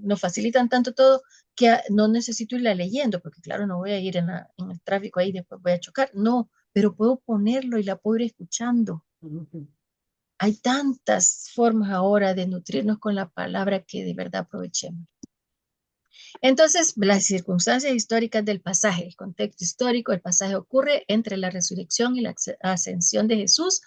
nos facilitan tanto todo que no necesito irla leyendo, porque claro, no voy a ir en el tráfico ahí, después voy a chocar, no, pero puedo ponerlo y la puedo ir escuchando. Ujú. Hay tantas formas ahora de nutrirnos con la palabra que de verdad aprovechemos. Entonces, las circunstancias históricas del pasaje, el contexto histórico, el pasaje ocurre entre la resurrección y la ascensión de Jesús,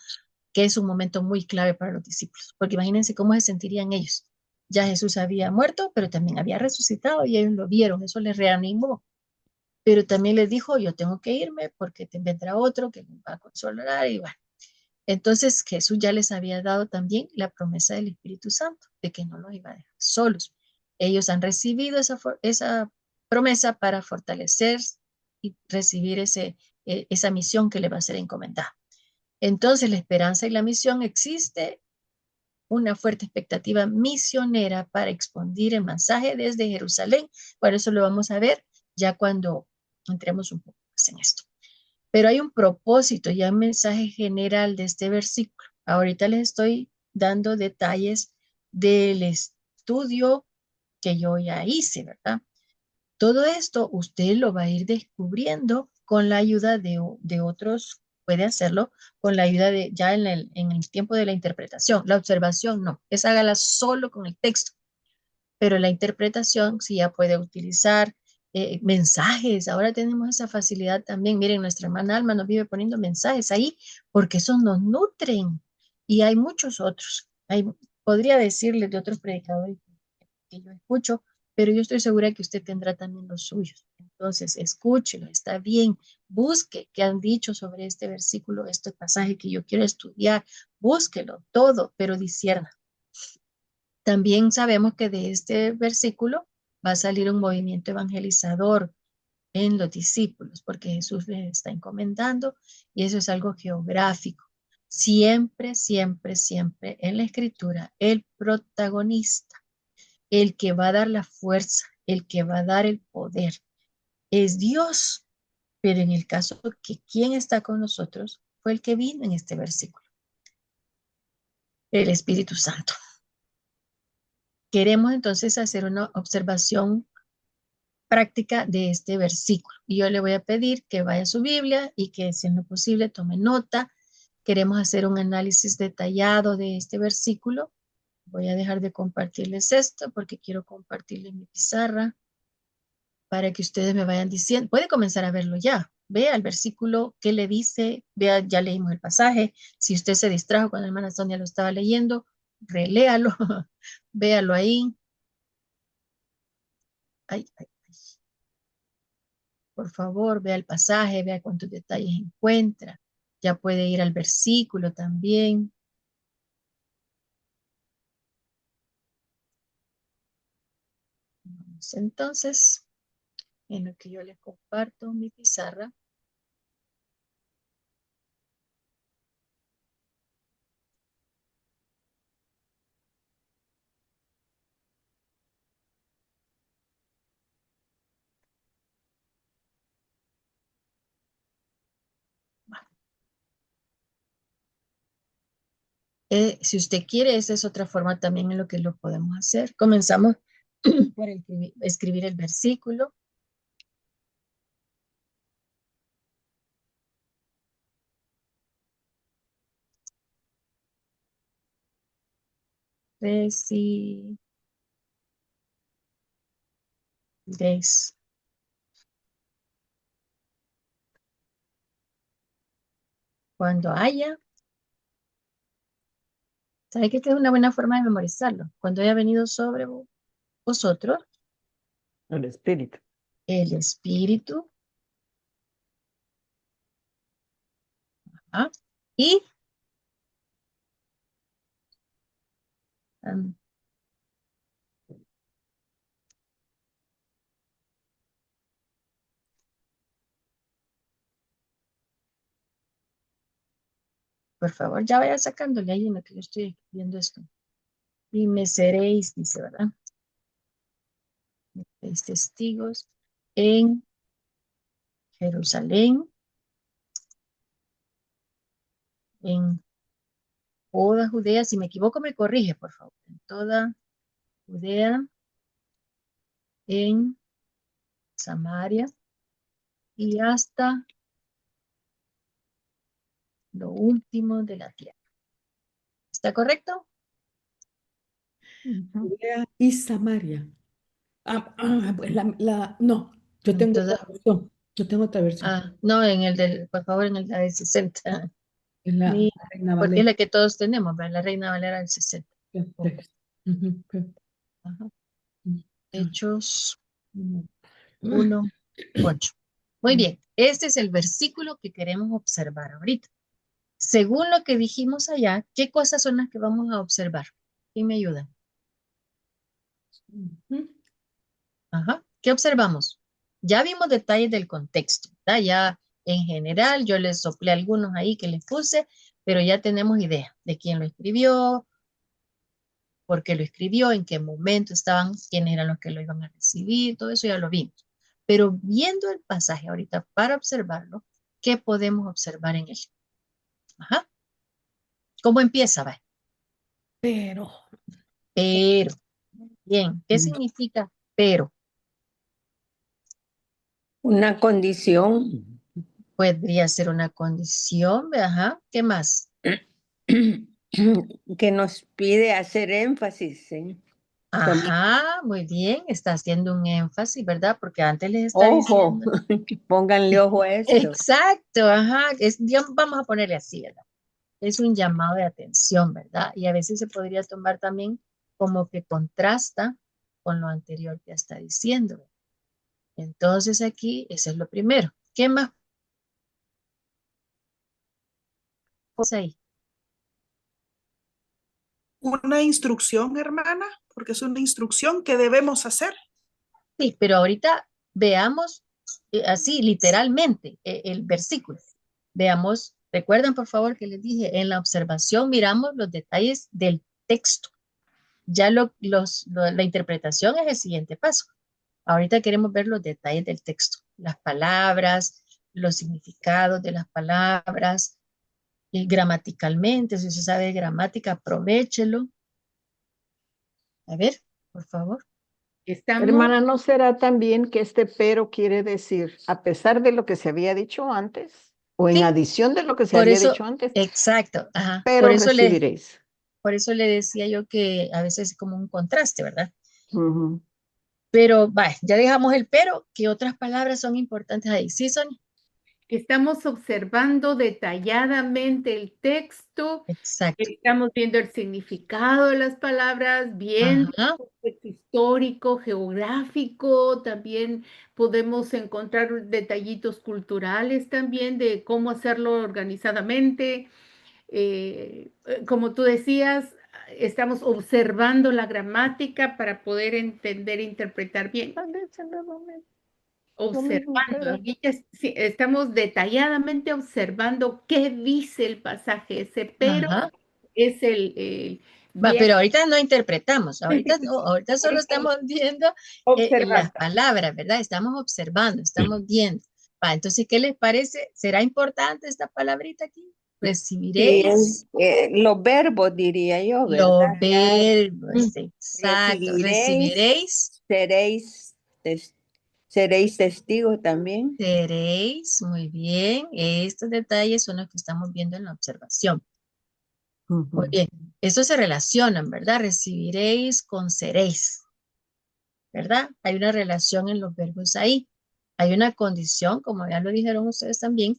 que es un momento muy clave para los discípulos, porque imagínense cómo se sentirían ellos. Ya Jesús había muerto, pero también había resucitado y ellos lo vieron, eso les reanimó. Pero también les dijo, yo tengo que irme porque te vendrá otro que me va a consolar y bueno. Entonces Jesús ya les había dado también la promesa del Espíritu Santo, de que no los iba a dejar solos. Ellos han recibido esa promesa para fortalecer y recibir esa misión que le va a ser encomendada. Entonces la esperanza y la misión existe una fuerte expectativa misionera para expandir el mensaje desde Jerusalén. Por eso lo vamos a ver ya cuando entremos un poco más en esto. Pero hay un propósito y un mensaje general de este versículo. Ahorita les estoy dando detalles del estudio que yo ya hice, ¿verdad? Todo esto usted lo va a ir descubriendo con la ayuda de otros, puede hacerlo con la ayuda de ya en el tiempo de la interpretación. La observación no, esa hágala solo con el texto, pero la interpretación sí ya puede utilizar mensajes. Ahora tenemos esa facilidad también. Miren, nuestra hermana Alma nos vive poniendo mensajes ahí porque esos nos nutren y hay muchos otros. Podría decirles de otros predicadores que yo escucho, pero yo estoy segura que usted tendrá también los suyos. Entonces, escúchelo, está bien, busque qué han dicho sobre este versículo, este pasaje que yo quiero estudiar, búsquelo todo, pero discierna. También sabemos que de este versículo va a salir un movimiento evangelizador en los discípulos, porque Jesús les está encomendando y eso es algo geográfico. Siempre, siempre, siempre en la escritura, el protagonista, el que va a dar la fuerza, el que va a dar el poder, es Dios. Pero en el caso que quién está con nosotros fue el que vino en este versículo, el Espíritu Santo. Queremos entonces hacer una observación práctica de este versículo. Y yo le voy a pedir que vaya a su Biblia y que, si es lo posible, tome nota. Queremos hacer un análisis detallado de este versículo. Voy a dejar de compartirles esto porque quiero compartirles mi pizarra para que ustedes me vayan diciendo. Puede comenzar a verlo ya. Vea el versículo, qué le dice. Vea, ya leímos el pasaje. Si usted se distrajo cuando la hermana Sonia lo estaba leyendo, reléalo. Véalo ahí. Ay, ay. Por favor, vea el pasaje, vea cuántos detalles encuentra. Ya puede ir al versículo también. Vamos entonces, en lo que yo les comparto mi pizarra. Si usted quiere, esa es otra forma también en lo que lo podemos hacer. Comenzamos por escribir el versículo. Residencia. Cuando haya, ¿sabe que esta es una buena forma de memorizarlo? Cuando haya venido sobre vosotros El Espíritu. el Espíritu, ¿ah? Y um, por favor, ya vaya sacándole ahí en lo que yo estoy escribiendo esto. Y me seréis, dice, ¿verdad? Me seréis testigos en Jerusalén, en toda Judea. Si me equivoco, me corrige, por favor. En toda Judea, en Samaria y hasta lo último de la tierra. ¿Está correcto? Ujú. Judea y Samaria. Pues no, yo tengo Entonces, otra versión. Yo tengo otra versión. no, en el del, por favor, en el del 60. Es la Mi- Reina Porque es Valera. la que todos tenemos, ¿verdad? La Reina Valera del 60. Perfecto. Ujú, perfecto. Ajá. Mm, Hechos mm, 1:8. Muy mm. bien, este es el versículo que queremos observar ahorita. Según lo que dijimos allá, ¿qué cosas son las que vamos a observar? ¿Quién me ayuda? Ujú. Ajá. ¿Qué observamos? Ya vimos detalles del contexto, ¿verdad? Ya en general yo les soplé algunos ahí que les puse, pero ya tenemos idea de quién lo escribió, por qué lo escribió, en qué momento estaban, quiénes eran los que lo iban a recibir, todo eso ya lo vimos. Pero viendo el pasaje ahorita para observarlo, ¿qué podemos observar en él? Ajá. ¿Cómo empieza? Va. Pero, Pero, bien, ¿qué mm, significa pero? Una condición Podría ser una condición, ajá. ¿Qué más? que nos pide hacer énfasis, ¿sí? También, Ajá, muy bien, está haciendo un énfasis, ¿verdad? Porque antes les está ojo, diciendo. pónganle ojo a esto. Exacto, ajá, vamos a ponerle así, ¿verdad? Es un llamado de atención, ¿verdad? Y a veces se podría tomar también como que contrasta con lo anterior que está diciendo, ¿verdad? Entonces aquí, eso es lo primero. ¿Qué más pasa ahí? Una instrucción, hermana, porque es una instrucción que debemos hacer. Sí, pero ahorita veamos así literalmente el versículo. Veamos, recuerden por favor que les dije, en la observación miramos los detalles del texto. Ya la interpretación es el siguiente paso. Ahorita queremos ver los detalles del texto, las palabras, los significados de las palabras, y gramaticalmente, si usted sabe de gramática, aprovéchelo. A ver, por favor. Estamos Hermana, ¿no será también que este pero quiere decir, a pesar de lo que se había dicho antes, o en Sí, adición de lo que se por había eso, dicho antes, exacto, ajá. pero recibiréis? Por eso le decía yo que a veces es como un contraste, ¿verdad? Ujú. Pero, vaya, ya dejamos el pero, ¿qué otras palabras son importantes ahí? Sí, Sonia. Estamos observando detalladamente el texto, Exacto. estamos viendo el significado de las palabras, viendo Ajá, el contexto histórico, geográfico, también podemos encontrar detallitos culturales también de cómo hacerlo organizadamente. Como tú decías, estamos observando la gramática para poder entender e interpretar bien. Tal vez en el momento, lo mismo, Observando, pero aquí sí, estamos detalladamente observando qué dice el pasaje, ese pero ajá. es el Va, bien, pero ahorita no interpretamos, ahorita no, ahorita solo ahorita estamos viendo las observando. palabras, ¿verdad? Estamos observando, estamos viendo. Va, entonces, ¿qué les parece? ¿Será importante esta palabrita aquí? sí, Recibiréis los verbos diría yo, ¿verdad? los Ya verbos, exacto. recibiréis, Recibiréis, seréis, seréis testigos también. seréis, muy bien. Estos detalles son los que estamos viendo en la observación. Muy Ujú. bien. Estos se relacionan, ¿verdad? Recibiréis con seréis. ¿Verdad? Hay una relación en los verbos ahí. Hay una condición, como ya lo dijeron ustedes también,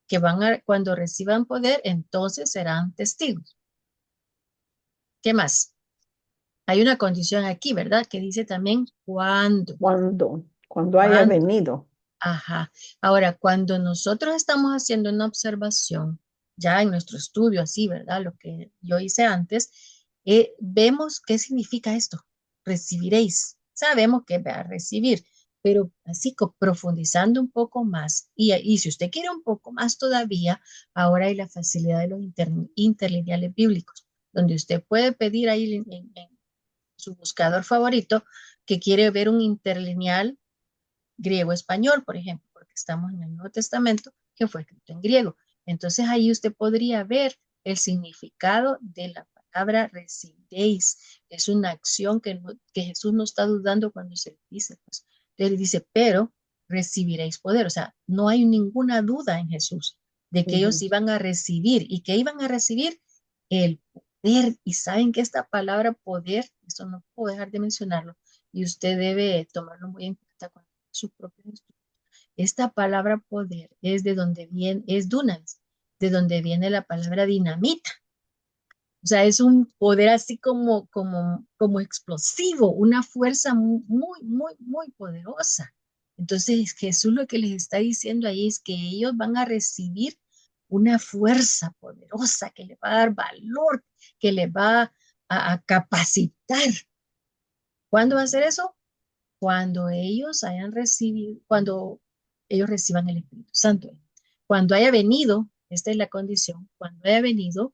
que cuando reciban poder, entonces serán testigos. ¿Qué más? Hay una condición aquí, ¿verdad? Que dice también cuándo. Cuando haya ¿Cuándo? venido. Ajá. Ahora, cuando nosotros estamos haciendo una observación, ya en nuestro estudio, así, ¿verdad? Lo que yo hice antes, vemos qué significa esto. Recibiréis. Sabemos que va a recibir, pero así profundizando un poco más, y si usted quiere un poco más todavía, ahora hay la facilidad de los interlineales bíblicos, donde usted puede pedir ahí en su buscador favorito que quiere ver un interlineal griego-español, por ejemplo, porque estamos en el Nuevo Testamento que fue escrito en griego. Entonces ahí usted podría ver el significado de la palabra recibiréis. Es una acción que Jesús no está dudando cuando se dice. Pues. Él dice, pero recibiréis poder. O sea, no hay ninguna duda en Jesús de que ellos Ujú. iban a recibir. ¿Y que iban a recibir? El poder. Y saben que esta palabra poder, eso no puedo dejar de mencionarlo, y usted debe tomarlo muy en cuenta cuando haga sus propios estudios. Esta palabra poder es de donde viene, es dunamis, de donde viene la palabra dinamita. O sea, es un poder así como explosivo, una fuerza muy poderosa. Entonces, Jesús lo que les está diciendo ahí es que ellos van a recibir una fuerza poderosa que les va a dar valor, que les va a capacitar. ¿Cuándo va a ser eso? Cuando ellos hayan recibido, cuando ellos reciban el Espíritu Santo. Cuando haya venido, esta es la condición, cuando haya venido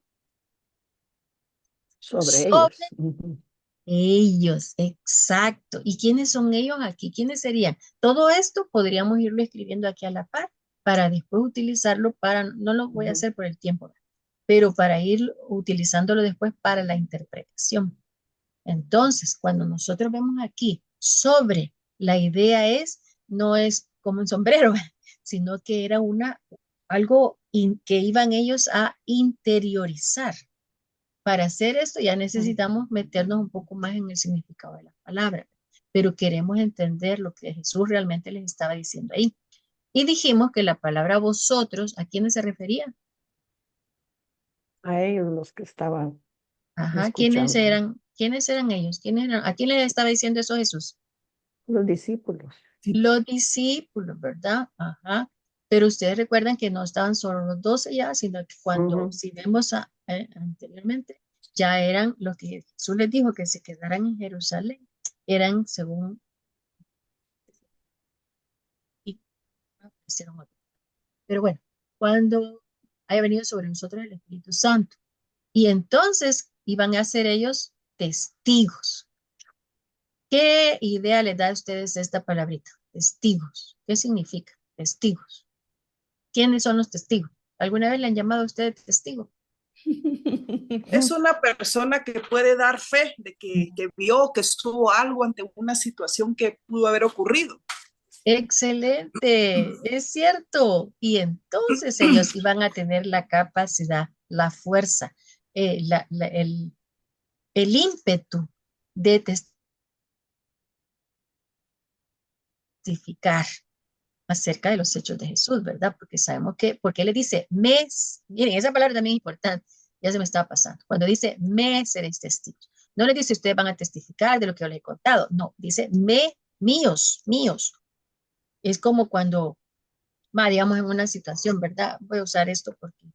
Sobre sobre ellos. Ujú. ellos, exacto. ¿Y quiénes son ellos aquí? ¿Quiénes serían? Todo esto podríamos irlo escribiendo aquí a la par para después utilizarlo para, no lo voy a Ujú. hacer por el tiempo, pero para ir utilizándolo después para la interpretación. Entonces, cuando nosotros vemos aquí sobre, la idea es, no es como un sombrero, sino que era algo que iban ellos a interiorizar. Para hacer esto ya necesitamos meternos un poco más en el significado de la palabra, pero queremos entender lo que Jesús realmente les estaba diciendo ahí. Y dijimos que la palabra vosotros, ¿a quiénes se refería? A ellos los que estaban Ajá, escuchando, quiénes eran ellos? ¿A quién les estaba diciendo eso Jesús? los discípulos. Sí, Los discípulos, ¿verdad? Ajá. Pero ustedes recuerdan que no estaban solo los 12 ya, sino que cuando, Ujú. si vemos anteriormente, ya eran los que Jesús les dijo que se quedaran en Jerusalén, eran según, y hicieron otro. Pero bueno, cuando haya venido sobre nosotros el Espíritu Santo, y entonces iban a ser ellos testigos. ¿Qué idea les da a ustedes esta palabrita? Testigos. ¿Qué significa? Testigos. ¿Quiénes son los testigos? ¿Alguna vez le han llamado a usted testigo? Es una persona que puede dar fe de que vio, que estuvo algo ante una situación que pudo haber ocurrido. Excelente, es cierto. Y entonces ellos iban a tener la capacidad, la fuerza, el ímpetu de testificar acerca de los hechos de Jesús, ¿verdad? Porque sabemos porque él le dice, miren, esa palabra también es importante, ya se me estaba pasando. Cuando dice, me seréis testigos. No le dice, ustedes van a testificar de lo que yo les he contado. No, dice, míos. Es como cuando, digamos, en una situación, ¿verdad? Voy a usar esto porque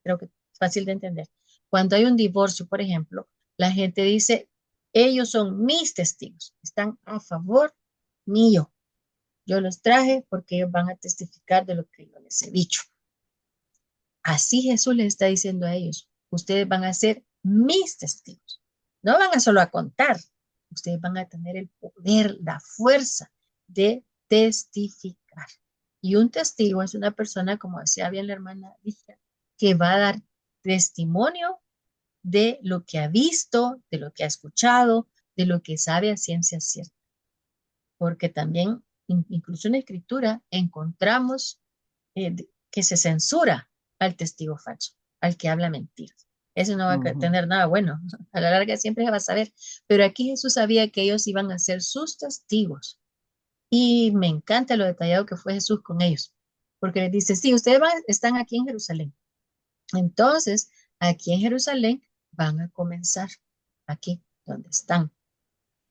creo que es fácil de entender. Cuando hay un divorcio, por ejemplo, la gente dice, ellos son mis testigos, están a favor mío. Yo los traje porque ellos van a testificar de lo que yo les he dicho. Así Jesús les está diciendo a ellos, ustedes van a ser mis testigos. No van a solo a contar, ustedes van a tener el poder, la fuerza de testificar. Y un testigo es una persona, como decía bien la hermana Ligia, que va a dar testimonio de lo que ha visto, de lo que ha escuchado, de lo que sabe a ciencia cierta. Porque también, incluso en la escritura, encontramos que se censura al testigo falso, al que habla mentiras. Ese no va a Ujú. tener nada bueno. A la larga siempre se va a saber. Pero aquí Jesús sabía que ellos iban a ser sus testigos. Y me encanta lo detallado que fue Jesús con ellos. Porque les dice, sí, ustedes están aquí en Jerusalén. Entonces, aquí en Jerusalén van a comenzar, aquí donde están,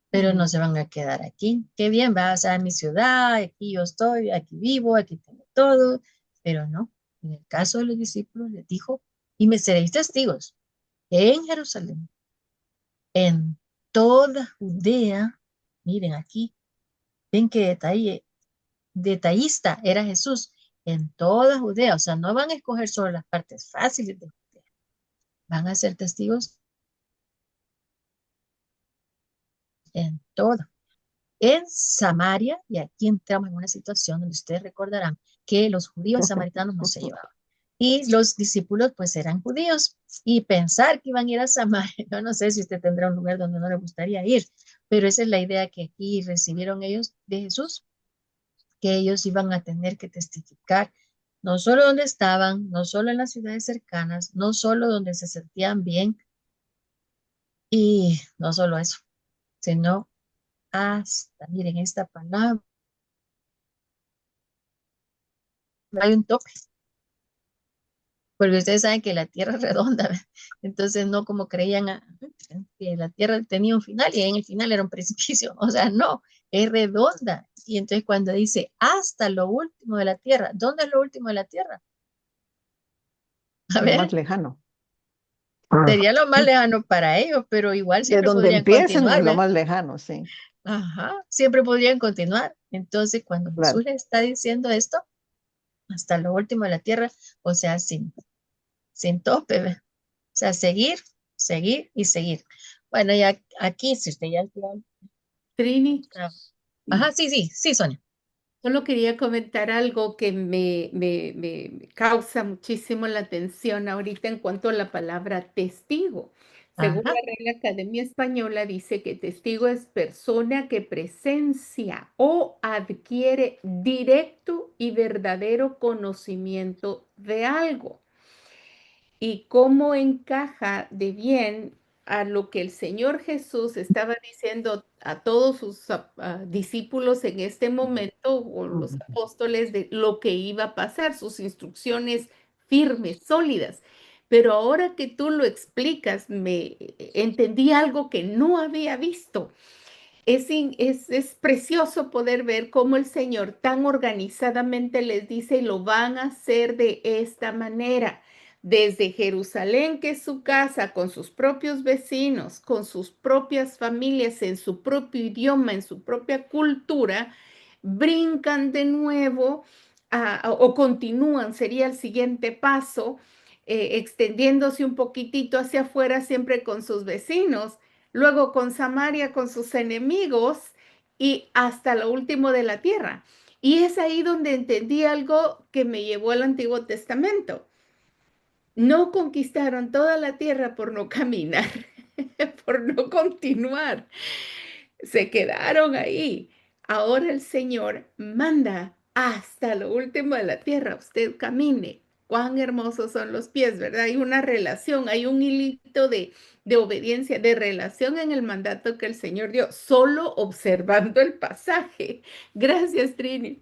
pero no Ujú. se van a quedar aquí. Qué bien, vas a mi ciudad, aquí yo estoy, aquí vivo, aquí tengo todo, pero no. En el caso de los discípulos les dijo, y me seréis testigos en Jerusalén, en toda Judea. Miren aquí, ven qué detallista era Jesús, en toda Judea. O sea, no van a escoger solo las partes fáciles de Judea, van a ser testigos en toda. En Samaria, y aquí entramos en una situación donde ustedes recordarán que los judíos y samaritanos no se llevaban. Y los discípulos pues eran judíos y pensar que iban a ir a Samaria, yo no sé si usted tendrá un lugar donde no le gustaría ir, pero esa es la idea que aquí recibieron ellos de Jesús, que ellos iban a tener que testificar no solo donde estaban, no solo en las ciudades cercanas, no solo donde se sentían bien y no solo eso, sino hasta, miren esta palabra, hay un tope, porque ustedes saben que la tierra es redonda, ¿verdad? Entonces no como creían que la tierra tenía un final y en el final era un precipicio, o sea, no, es redonda. Y entonces cuando dice hasta lo último de la tierra, ¿dónde es lo último de la tierra? A Lo más ver, lejano. sería lo más lejano para ellos, pero igual De siempre donde podrían empiecen es continuar, lo ¿verdad? más lejano, sí, Ajá, siempre podrían continuar. Entonces, cuando claro. Jesús le está diciendo esto, hasta lo último de la tierra, o sea, sin tope, ¿ve? O sea, seguir, seguir y seguir. Bueno, ya aquí, si usted ya... Trini, Ajá, sí, sí, sí, Sonia. solo quería comentar algo que me causa muchísimo la atención ahorita en cuanto a la palabra testigo. Según Ajá, la Real Academia Española, dice que testigo es persona que presencia o adquiere directo y verdadero conocimiento de algo. Y cómo encaja de bien a lo que el Señor Jesús estaba diciendo a todos sus discípulos en este momento, o los apóstoles, de lo que iba a pasar, sus instrucciones firmes, sólidas. Pero ahora que tú lo explicas, me entendí algo que no había visto. Es precioso poder ver cómo el Señor tan organizadamente les dice, lo van a hacer de esta manera. Desde Jerusalén, que es su casa, con sus propios vecinos, con sus propias familias, en su propio idioma, en su propia cultura, brincan de nuevo o continúan, sería el siguiente paso, extendiéndose un poquitito hacia afuera, siempre con sus vecinos, luego con Samaria, con sus enemigos y hasta lo último de la tierra. Y es ahí donde entendí algo que me llevó al Antiguo Testamento. No conquistaron toda la tierra por no caminar, por no continuar. Se quedaron ahí. Ahora el Señor manda hasta lo último de la tierra. Usted camine. Cuán hermosos son los pies, ¿verdad? Hay una relación, hay un hilito de obediencia, de relación en el mandato que el Señor dio, solo observando el pasaje. Gracias, Trini.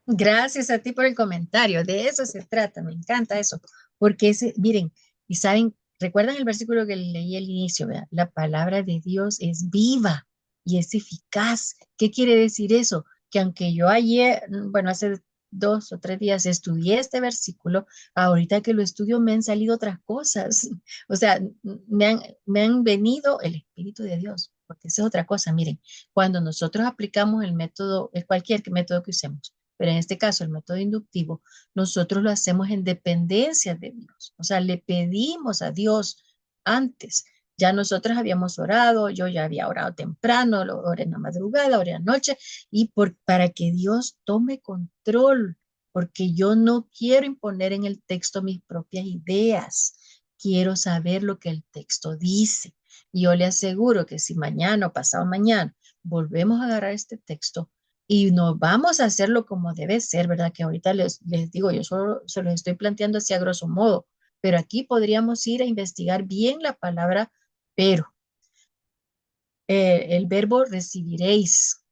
gracias a ti por el comentario. De eso se trata, me encanta eso. Porque ese, miren, y saben, recuerdan el versículo que leí al inicio, ¿verdad? La palabra de Dios es viva y es eficaz. ¿Qué quiere decir eso? Que aunque yo ayer, bueno, hace 2 o 3 días estudié este versículo, ahorita que lo estudio me han salido otras cosas. O sea, me han venido el Espíritu de Dios, porque esa es otra cosa. Miren, cuando nosotros aplicamos el método, cualquier método que usemos, pero en este caso el método inductivo, nosotros lo hacemos en dependencia de Dios. O sea, le pedimos a Dios antes. Ya nosotros habíamos orado, yo ya había orado temprano, lo oré en la madrugada, oré anoche, y para que Dios tome control, porque yo no quiero imponer en el texto mis propias ideas, quiero saber lo que el texto dice. Y yo le aseguro que si mañana o pasado mañana volvemos a agarrar este texto, y nos vamos a hacerlo como debe ser, ¿verdad? Que ahorita les digo, yo solo se los estoy planteando así a grosso modo, pero aquí podríamos ir a investigar bien la palabra pero. El verbo recibiréis,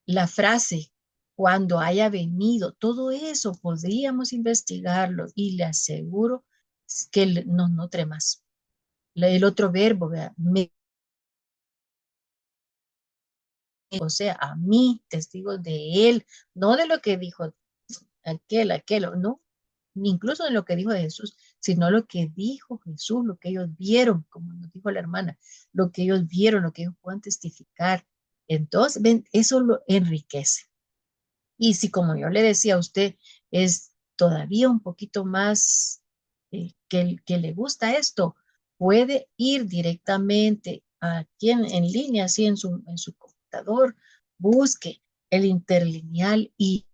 la frase cuando haya venido, todo eso podríamos investigarlo y le aseguro que nos nutre más. El otro verbo, ¿verdad? O sea, a mí, testigos de él, no de lo que dijo aquel, no, ni incluso de lo que dijo de Jesús, sino lo que dijo Jesús, lo que ellos vieron, como nos dijo la hermana, lo que ellos vieron, lo que ellos puedan testificar. Entonces, ven, eso lo enriquece. Y si, como yo le decía a usted, es todavía un poquito más que le gusta esto, puede ir directamente aquí en línea, así en su computador, busque el interlineal y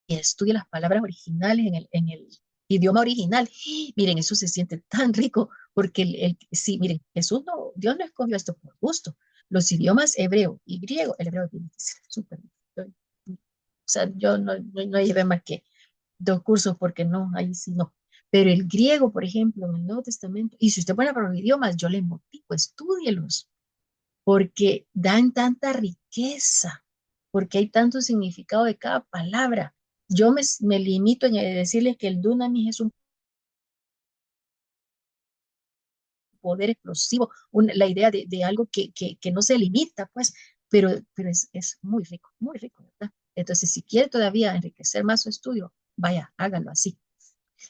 estudie las palabras originales en el idioma original. Miren, eso se siente tan rico porque sí, miren, Dios no escogió esto por gusto. Los idiomas hebreo y griego, el hebreo es bien difícil, súper difícil. O sea, yo no llevé más que 2 cursos porque no, ahí sí no. Pero el griego, por ejemplo, en el Nuevo Testamento, y si usted pone para los idiomas, yo le motivo, estúdielos, porque dan tanta riqueza, porque hay tanto significado de cada palabra. Yo me limito en decirles que el dunamis es un poder explosivo, la idea de algo que no se limita, pues, pero es muy rico, ¿verdad? Entonces, si quiere todavía enriquecer más su estudio, vaya, hágalo así.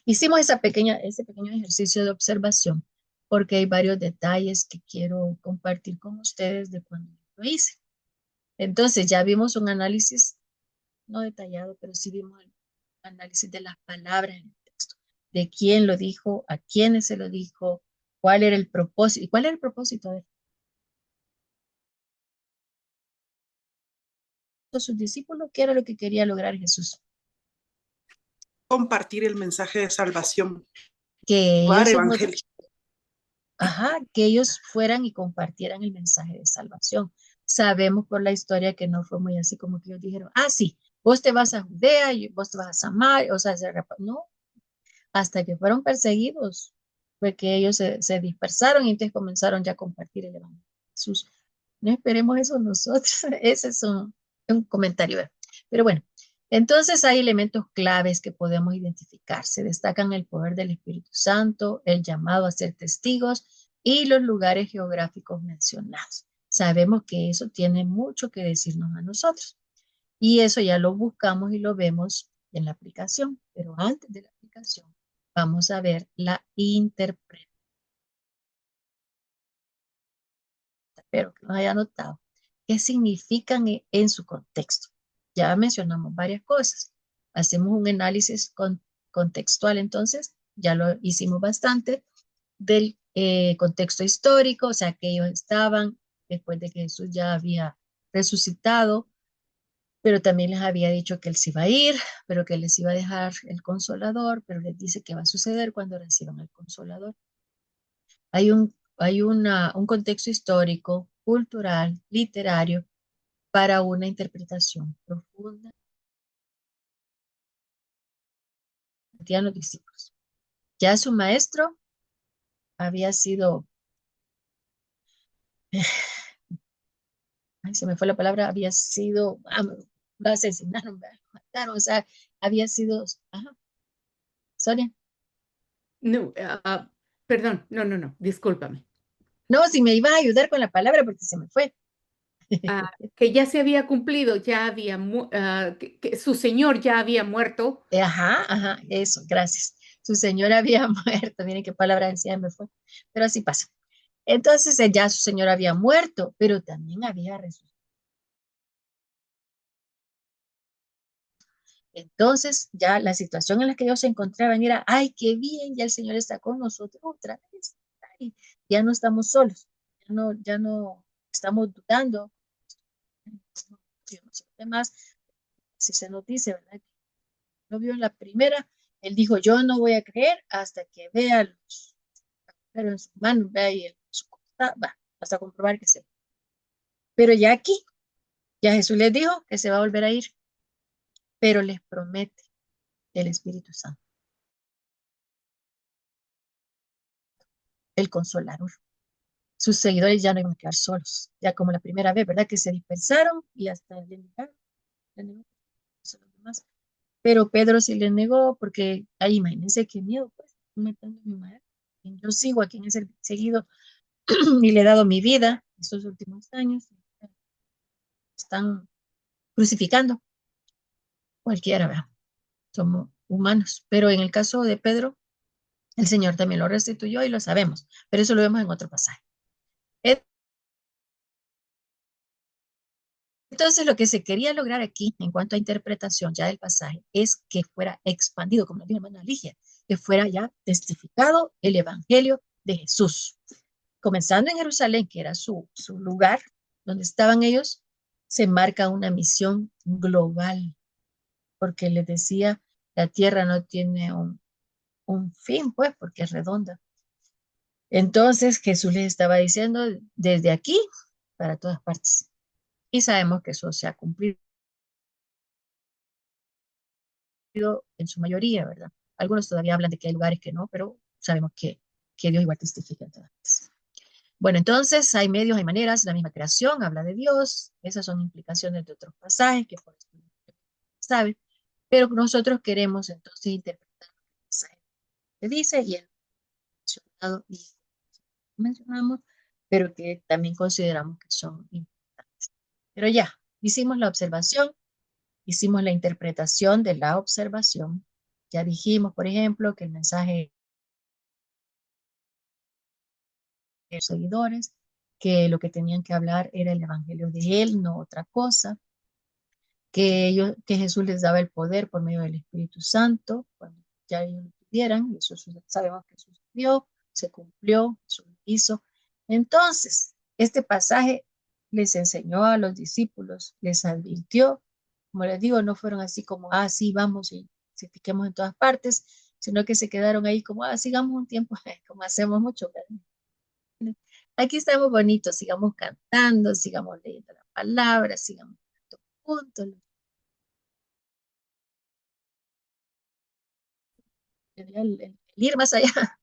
Hicimos ese pequeño ejercicio de observación porque hay varios detalles que quiero compartir con ustedes de cuando lo hice. Entonces, ya vimos un análisis, no detallado, pero sí vimos el análisis de las palabras en el texto, de quién lo dijo, a quiénes se lo dijo, cuál era el propósito, y cuál era el propósito de sus discípulos, qué era lo que quería lograr Jesús. Compartir el mensaje de salvación, Que llevar ellos, evangelio. que ellos fueran y compartieran el mensaje de salvación. Sabemos por la historia que no fue muy así como que ellos dijeron, sí, vos te vas a Judea y vos te vas a Samaria, o sea, no, hasta que fueron perseguidos, fue que ellos se dispersaron y entonces comenzaron ya a compartir el evangelio de Jesús. No esperemos eso nosotros, ese es un comentario. Pero bueno, entonces hay elementos claves que podemos identificar. Se destacan el poder del Espíritu Santo, el llamado a ser testigos y los lugares geográficos mencionados. Sabemos que eso tiene mucho que decirnos a nosotros y eso ya lo buscamos y lo vemos en la aplicación, pero antes de la aplicación vamos a ver la interpretación. Espero que nos haya notado qué significan en su contexto. Ya mencionamos varias cosas. Hacemos un análisis contextual, entonces ya lo hicimos bastante del contexto histórico, o sea, que ellos estaban después de que Jesús ya había resucitado, pero también les había dicho que él se iba a ir, pero que les iba a dejar el consolador, pero les dice que va a suceder cuando reciban el consolador. Hay un contexto histórico, cultural, literario, para una interpretación profunda de los discípulos. Ya su maestro había sido, se me fue la palabra, había sido, lo asesinaron, lo mataron, o sea, había sido, Sonia. No, perdón, no, discúlpame. No, si me ibas a ayudar con la palabra porque se me fue. Que ya se había cumplido, que su señor ya había muerto. Eso, gracias. Su señor había muerto, miren qué palabra decía, me fue, pero así pasa. Entonces ya su señor había muerto, pero también había resucitado. Entonces ya la situación en la que ellos se encontraban era, ay, qué bien, ya el Señor está con nosotros otra vez. Ay, ya no estamos solos, ya no estamos dudando. Yo no sé qué más, si se nos dice, ¿verdad? Lo vio en la primera, él dijo, yo no voy a creer hasta que vea los, pero en su mano, vea y en su costado, va, hasta comprobar que se. Pero ya aquí, ya Jesús les dijo que se va a volver a ir, pero les promete el Espíritu Santo, el Consolador. Sus seguidores ya no iban a quedar solos, ya como la primera vez, ¿verdad? Que se dispersaron y hasta le negaron a los demás. Pero Pedro sí le negó porque, ay, imagínense qué miedo, pues, matando a mi madre. Yo sigo a quien es el seguido y le he dado mi vida estos últimos años. Están crucificando cualquiera, ¿verdad? Somos humanos. Pero en el caso de Pedro, el Señor también lo restituyó y lo sabemos, pero eso lo vemos en otro pasaje. Entonces, lo que se quería lograr aquí, en cuanto a interpretación ya del pasaje, es que fuera expandido, como dijo hermana Ligia, que fuera ya testificado el Evangelio de Jesús. Comenzando en Jerusalén, que era su lugar donde estaban ellos, se marca una misión global, porque les decía, la tierra no tiene un fin, pues, porque es redonda. Entonces, Jesús les estaba diciendo, desde aquí, para todas partes. Y sabemos que eso se ha cumplido en su mayoría, ¿verdad? Algunos todavía hablan de que hay lugares que no, pero sabemos que Dios igual testifica en todas partes. Bueno, entonces hay medios, hay maneras, la misma creación habla de Dios, esas son implicaciones de otros pasajes que por esto no sabe, pero nosotros queremos entonces interpretar lo que el pasaje que dice y el mencionado y mencionamos, pero que también consideramos que son importantes. Pero ya, hicimos la observación, hicimos la interpretación de la observación, ya dijimos, por ejemplo, que el mensaje de los seguidores, que lo que tenían que hablar era el evangelio de él, no otra cosa, que Jesús les daba el poder por medio del Espíritu Santo, cuando ya ellos lo tuvieran, y eso sabemos que sucedió, se cumplió, Jesús lo hizo. Entonces, este pasaje les enseñó a los discípulos, les advirtió, como les digo, no fueron así como, sí, vamos y piquemos en todas partes, sino que se quedaron ahí como, sigamos un tiempo, como hacemos mucho, ¿verdad? Aquí estamos bonitos, sigamos cantando, sigamos leyendo la palabra, sigamos juntos, el ir más allá.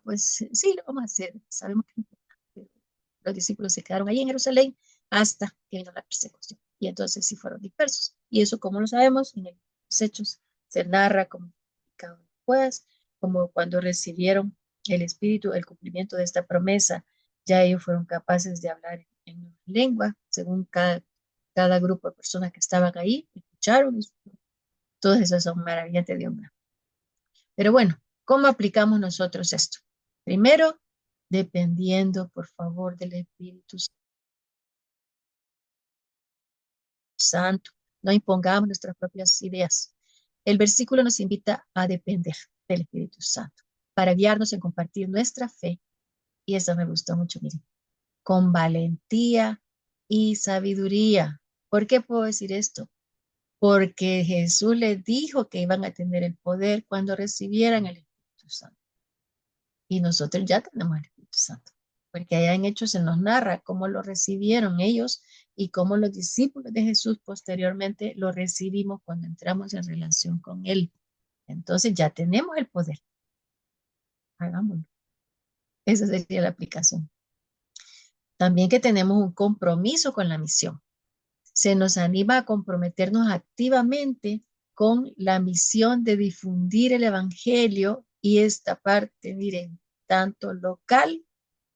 Pues sí, lo vamos a hacer. Sabemos que los discípulos se quedaron ahí en Jerusalén hasta que vino la persecución. Y entonces sí fueron dispersos. Y eso, como lo sabemos, en los Hechos se narra como después, como cuando recibieron el Espíritu, el cumplimiento de esta promesa, ya ellos fueron capaces de hablar en lengua, según cada grupo de personas que estaban ahí, escucharon. Todas esas son maravillas de Dios. Pero bueno, ¿cómo aplicamos nosotros esto? Primero, dependiendo, por favor, del Espíritu Santo. No impongamos nuestras propias ideas. El versículo nos invita a depender del Espíritu Santo para guiarnos en compartir nuestra fe. Y eso me gustó mucho, miren, con valentía y sabiduría. ¿Por qué puedo decir esto? Porque Jesús les dijo que iban a tener el poder cuando recibieran el Espíritu Santo. Y nosotros ya tenemos el Espíritu Santo, porque allá en Hechos se nos narra cómo lo recibieron ellos y cómo los discípulos de Jesús posteriormente lo recibimos cuando entramos en relación con Él. Entonces ya tenemos el poder. Hagámoslo. Esa sería la aplicación. También que tenemos un compromiso con la misión. Se nos anima a comprometernos activamente con la misión de difundir el Evangelio y esta parte, miren, tanto local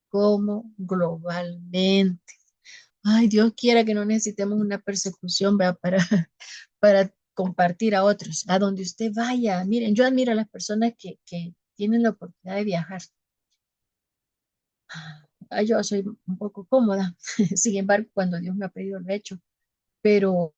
como globalmente. Ay, Dios quiera que no necesitemos una persecución, ¿verdad? Para compartir a otros, a donde usted vaya. Miren, yo admiro a las personas que tienen la oportunidad de viajar. Yo soy un poco cómoda, sin embargo, cuando Dios me ha pedido lo he hecho, pero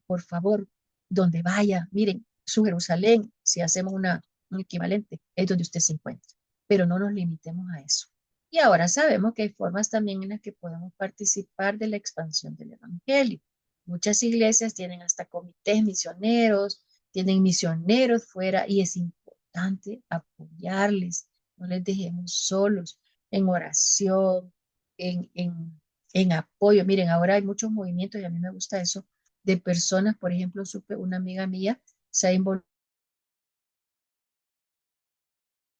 por favor, donde vaya, miren, su Jerusalén, si hacemos un equivalente, es donde usted se encuentra, pero no nos limitemos a eso. Y ahora sabemos que hay formas también en las que podemos participar de la expansión del Evangelio. Muchas iglesias tienen hasta comités misioneros, tienen misioneros fuera y es importante apoyarles, no les dejemos solos en oración, en apoyo. Miren, ahora hay muchos movimientos y a mí me gusta eso de personas, por ejemplo, supe una amiga mía se ha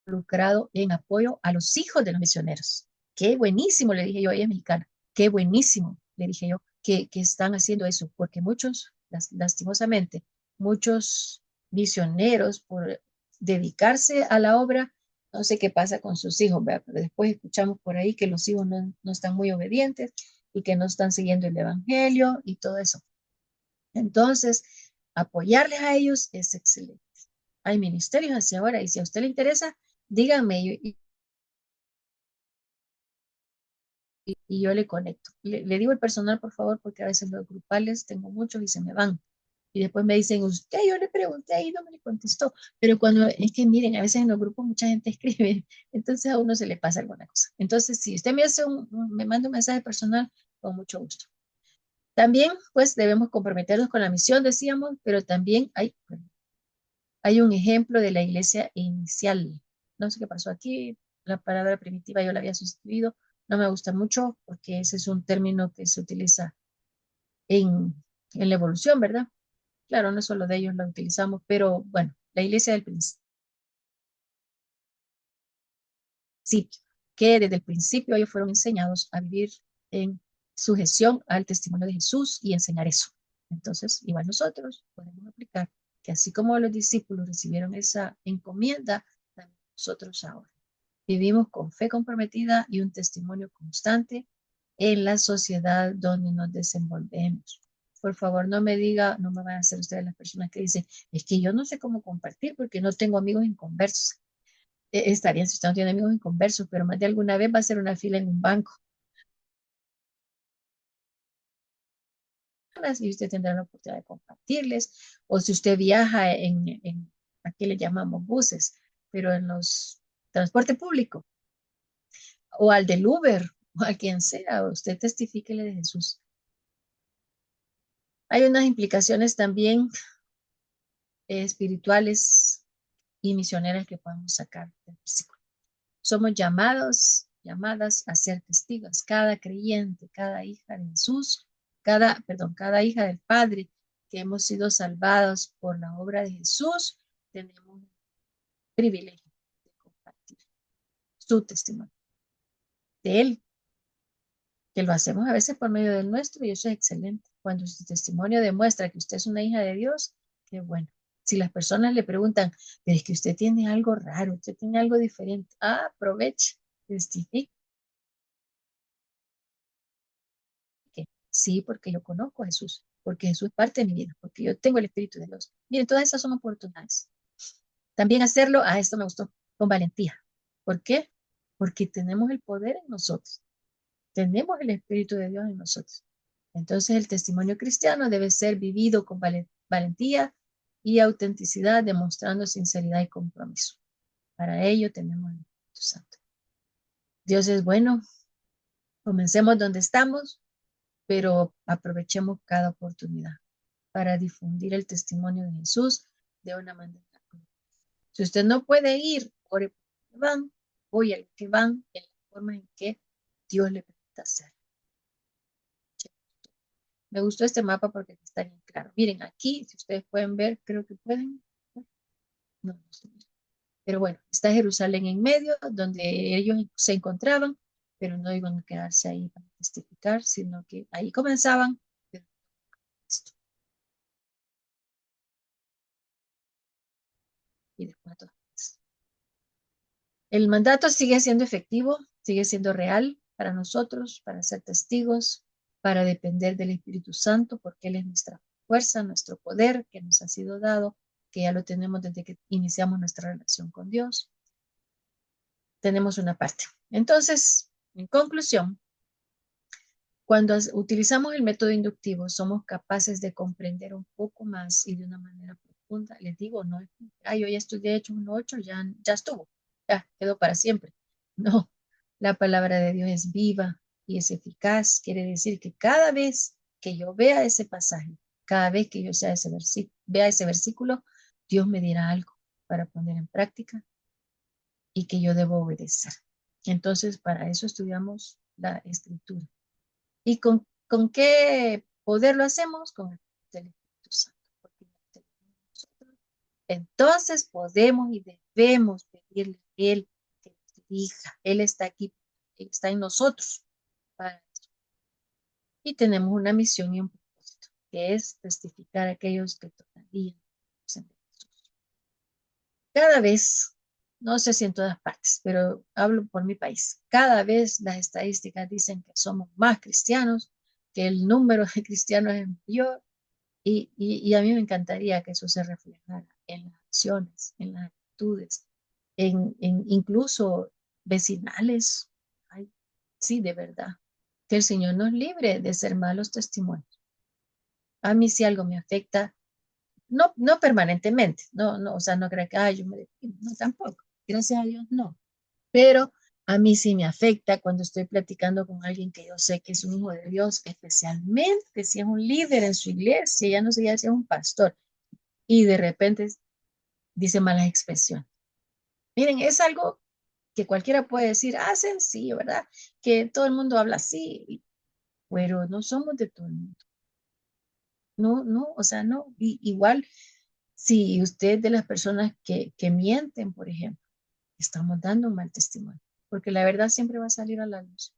involucrado en apoyo a los hijos de los misioneros. Qué buenísimo, le dije yo, ella es mexicana, qué buenísimo, le dije yo, que están haciendo eso, porque muchos, lastimosamente, muchos misioneros por dedicarse a la obra, no sé qué pasa con sus hijos, ¿verdad? Pero después escuchamos por ahí que los hijos no están muy obedientes y que no están siguiendo el evangelio y todo eso. Entonces, apoyarles a ellos es excelente. Hay ministerios hacia ahora y si a usted le interesa, díganme y yo le conecto. Le digo el personal, por favor, porque a veces los grupales tengo muchos y se me van. Y después me dicen, usted, yo le pregunté y no me le contestó. Pero cuando, es que miren, a veces en los grupos mucha gente escribe, entonces a uno se le pasa alguna cosa. Entonces, si usted me hace me manda un mensaje personal, con mucho gusto. También, pues, debemos comprometernos con la misión, decíamos, pero también hay un ejemplo de la iglesia inicial. No sé qué pasó aquí, la palabra primitiva yo la había sustituido, no me gusta mucho porque ese es un término que se utiliza en la evolución, ¿verdad? Claro, no solo de ellos lo utilizamos, pero bueno, la iglesia del principio principio, que desde el principio ellos fueron enseñados a vivir en sujeción al testimonio de Jesús y enseñar eso. Entonces, igual nosotros podemos aplicar que así como los discípulos recibieron esa encomienda, también nosotros ahora vivimos con fe comprometida y un testimonio constante en la sociedad donde nos desenvolvemos. Por favor, no me diga, no me van a hacer ustedes las personas que dicen, es que yo no sé cómo compartir porque no tengo amigos inconversos. Está bien si usted no tiene amigos inconversos, pero más de alguna vez va a ser una fila en un banco. Y usted tendrá la oportunidad de compartirles, o si usted viaja aquí le llamamos buses, pero en los transporte público, o al del Uber, o a quien sea, usted testifíquele de Jesús. Hay unas implicaciones también espirituales y misioneras que podemos sacar del versículo. Somos llamadas a ser testigos. Cada creyente, cada hija de Jesús, cada hija del Padre que hemos sido salvados por la obra de Jesús, tenemos el privilegio de compartir su testimonio de Él, que lo hacemos a veces por medio del nuestro y eso es excelente. Cuando su testimonio demuestra que usted es una hija de Dios, qué bueno. Si las personas le preguntan, pero es que usted tiene algo raro, usted tiene algo diferente, aproveche, testifique. Sí, porque yo conozco a Jesús, porque Jesús es parte de mi vida, porque yo tengo el Espíritu de Dios. Miren, todas esas son oportunidades. También hacerlo, esto me gustó, con valentía. ¿Por qué? Porque tenemos el poder en nosotros. Tenemos el Espíritu de Dios en nosotros. Entonces el testimonio cristiano debe ser vivido con valentía y autenticidad, demostrando sinceridad y compromiso. Para ello tenemos el Espíritu Santo. Dios es bueno. Comencemos donde estamos, pero aprovechemos cada oportunidad para difundir el testimonio de Jesús de una manera. Si usted no puede ir, ore por los que van, oye a los que van en la forma en que Dios le permita hacer. Me gustó este mapa porque está bien claro. Miren, aquí, si ustedes pueden ver, creo que pueden. No, no sé. Pero bueno, está Jerusalén en medio, donde ellos se encontraban, pero no iban a quedarse ahí para testificar, sino que ahí comenzaban. Pero esto, y después todo. El mandato sigue siendo efectivo, sigue siendo real para nosotros, para ser testigos, para depender del Espíritu Santo, porque Él es nuestra fuerza, nuestro poder que nos ha sido dado, que ya lo tenemos desde que iniciamos nuestra relación con Dios. Tenemos una parte. Entonces, en conclusión, cuando utilizamos el método inductivo, somos capaces de comprender un poco más y de una manera profunda. Les digo, no es, yo ya estudié Hechos 1:8, ya estuvo, ya quedó para siempre. No, la palabra de Dios es viva y es eficaz. Quiere decir que cada vez que yo vea ese pasaje, cada vez que yo vea ese versículo, Dios me dirá algo para poner en práctica y que yo debo obedecer. Entonces, para eso estudiamos la Escritura. ¿Y con qué poder lo hacemos? Con el poder del Espíritu Santo. Porque entonces podemos y debemos pedirle a Él que nos dirija. Él está aquí, Él está en nosotros. Y tenemos una misión y un propósito, que es testificar a aquellos que todavía no conocen de Jesús. Cada vez, no sé si en todas partes, pero hablo por mi país, cada vez las estadísticas dicen que somos más cristianos, que el número de cristianos es mayor, y a mí me encantaría que eso se reflejara en las acciones, en las actitudes, en incluso vecinales. Ay, sí, de verdad. Que el Señor nos libre de ser malos testimonios. A mí si algo me afecta, no permanentemente, o sea, no creo que, yo me deprimo, no, tampoco, gracias a Dios, no. Pero a mí sí me afecta cuando estoy platicando con alguien que yo sé que es un hijo de Dios, especialmente si es un líder en su iglesia, ya no sé ya si es un pastor, y de repente dice malas expresiones. Miren, es algo que cualquiera puede decir, sencillo, ¿verdad? Que todo el mundo habla así, pero no somos de todo el mundo. No, o sea, no. Igual, si usted de las personas que mienten, por ejemplo, estamos dando un mal testimonio. porque la verdad siempre va a salir a la luz.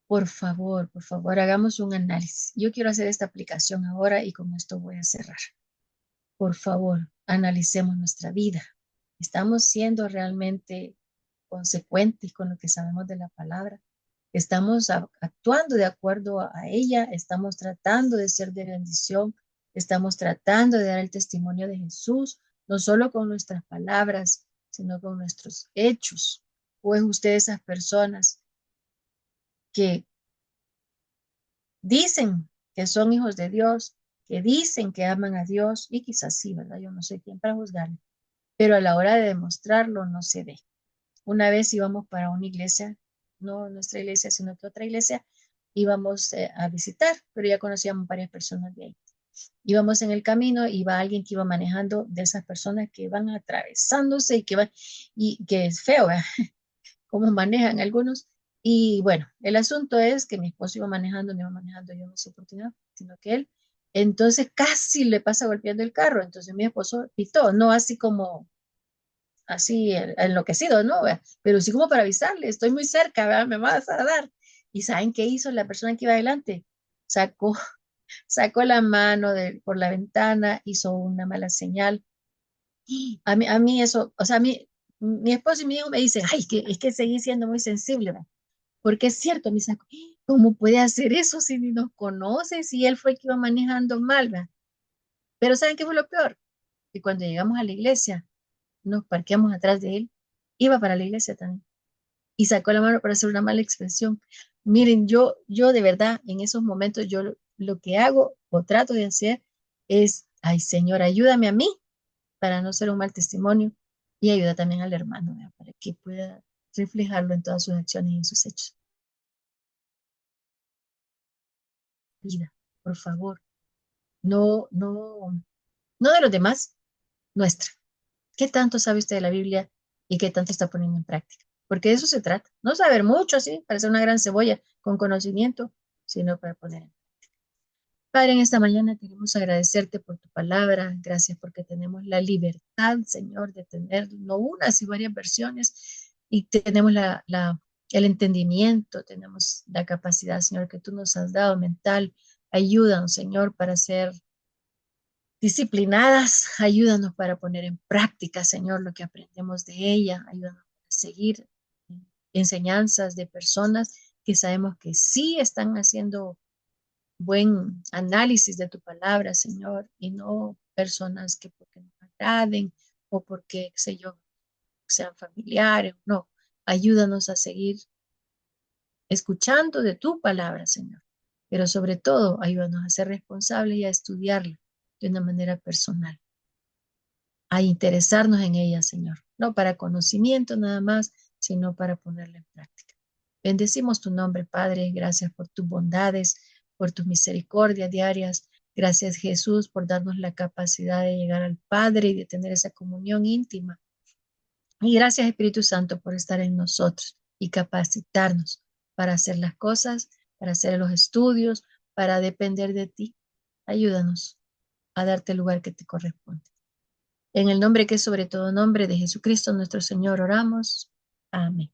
Por favor, hagamos un análisis. Yo quiero hacer esta aplicación ahora y con esto voy a cerrar. Por favor, analicemos nuestra vida. ¿Estamos siendo realmente consecuentes con lo que sabemos de la palabra? ¿Estamos actuando de acuerdo a ella? ¿Estamos tratando de ser de bendición? ¿Estamos tratando de dar el testimonio de Jesús? No solo con nuestras palabras, sino con nuestros hechos. ¿O es usted de esas personas que dicen que son hijos de Dios, que dicen que aman a Dios, y quizás sí, ¿verdad? Yo no soy quien para juzgarle, pero a la hora de demostrarlo no se ve. Una vez íbamos para una iglesia, no nuestra iglesia, sino que otra iglesia, íbamos a visitar, pero ya conocíamos varias personas de ahí. Íbamos en el camino, iba alguien que iba manejando, de esas personas que van atravesándose y que van, y que es feo, ¿verdad? Cómo manejan algunos. Y bueno, el asunto es que mi esposo iba manejando, no iba manejando yo en esa oportunidad, sino que él. Entonces casi le pasa golpeando el carro. Entonces mi esposo pitó, no así como, así enloquecido, ¿no? Pero sí como para avisarle, estoy muy cerca, ¿verdad? Me vas a dar. ¿Y saben qué hizo la persona que iba adelante? Sacó, sacó la mano por la ventana, hizo una mala señal. A mí eso, o sea, mi esposo y mi hijo me dicen, ay, es que seguí siendo muy sensible, ¿verdad? Porque es cierto, me sacó, ¿cómo puede hacer eso si ni nos conoce? Si él fue el que iba manejando mal, ¿verdad? Pero ¿saben qué fue lo peor? Que cuando llegamos a la iglesia, nos parqueamos atrás de él, iba para la iglesia también, y sacó la mano para hacer una mala expresión. Miren, yo de verdad, en esos momentos, yo lo que hago o trato de hacer es, ay Señor, ayúdame a mí para no ser un mal testimonio y ayuda también al hermano, ¿verdad? Para que pueda reflejarlo en todas sus acciones y en sus hechos. Vida, por favor, no de los demás, nuestra. ¿Qué tanto sabe usted de la Biblia y qué tanto está poniendo en práctica? Porque de eso se trata. No saber mucho, sí, para ser una gran cebolla con conocimiento, sino para poner en. Padre, en esta mañana queremos agradecerte por tu palabra. Gracias porque tenemos la libertad, Señor, de tener no unas y varias versiones y tenemos el entendimiento, tenemos la capacidad, Señor, que tú nos has dado mental. Ayúdanos, Señor, para ser disciplinadas. Ayúdanos para poner en práctica, Señor, lo que aprendemos de ella. Ayúdanos a seguir enseñanzas de personas que sabemos que sí están haciendo buen análisis de tu palabra, Señor, y no personas que porque nos agraden o porque, qué sé yo, sean familiares. No, ayúdanos a seguir escuchando de tu palabra, Señor, pero sobre todo ayúdanos a ser responsables y a estudiarla de una manera personal, a interesarnos en ella, Señor, no para conocimiento nada más, sino para ponerla en práctica. Bendecimos tu nombre, Padre. Gracias por tus bondades, por tus misericordias diarias. Gracias, Jesús, por darnos la capacidad de llegar al Padre y de tener esa comunión íntima. Y gracias, Espíritu Santo, por estar en nosotros y capacitarnos para hacer las cosas, para hacer los estudios, para depender de ti. Ayúdanos a darte el lugar que te corresponde. En el nombre que es sobre todo nombre de Jesucristo nuestro Señor oramos. Amén.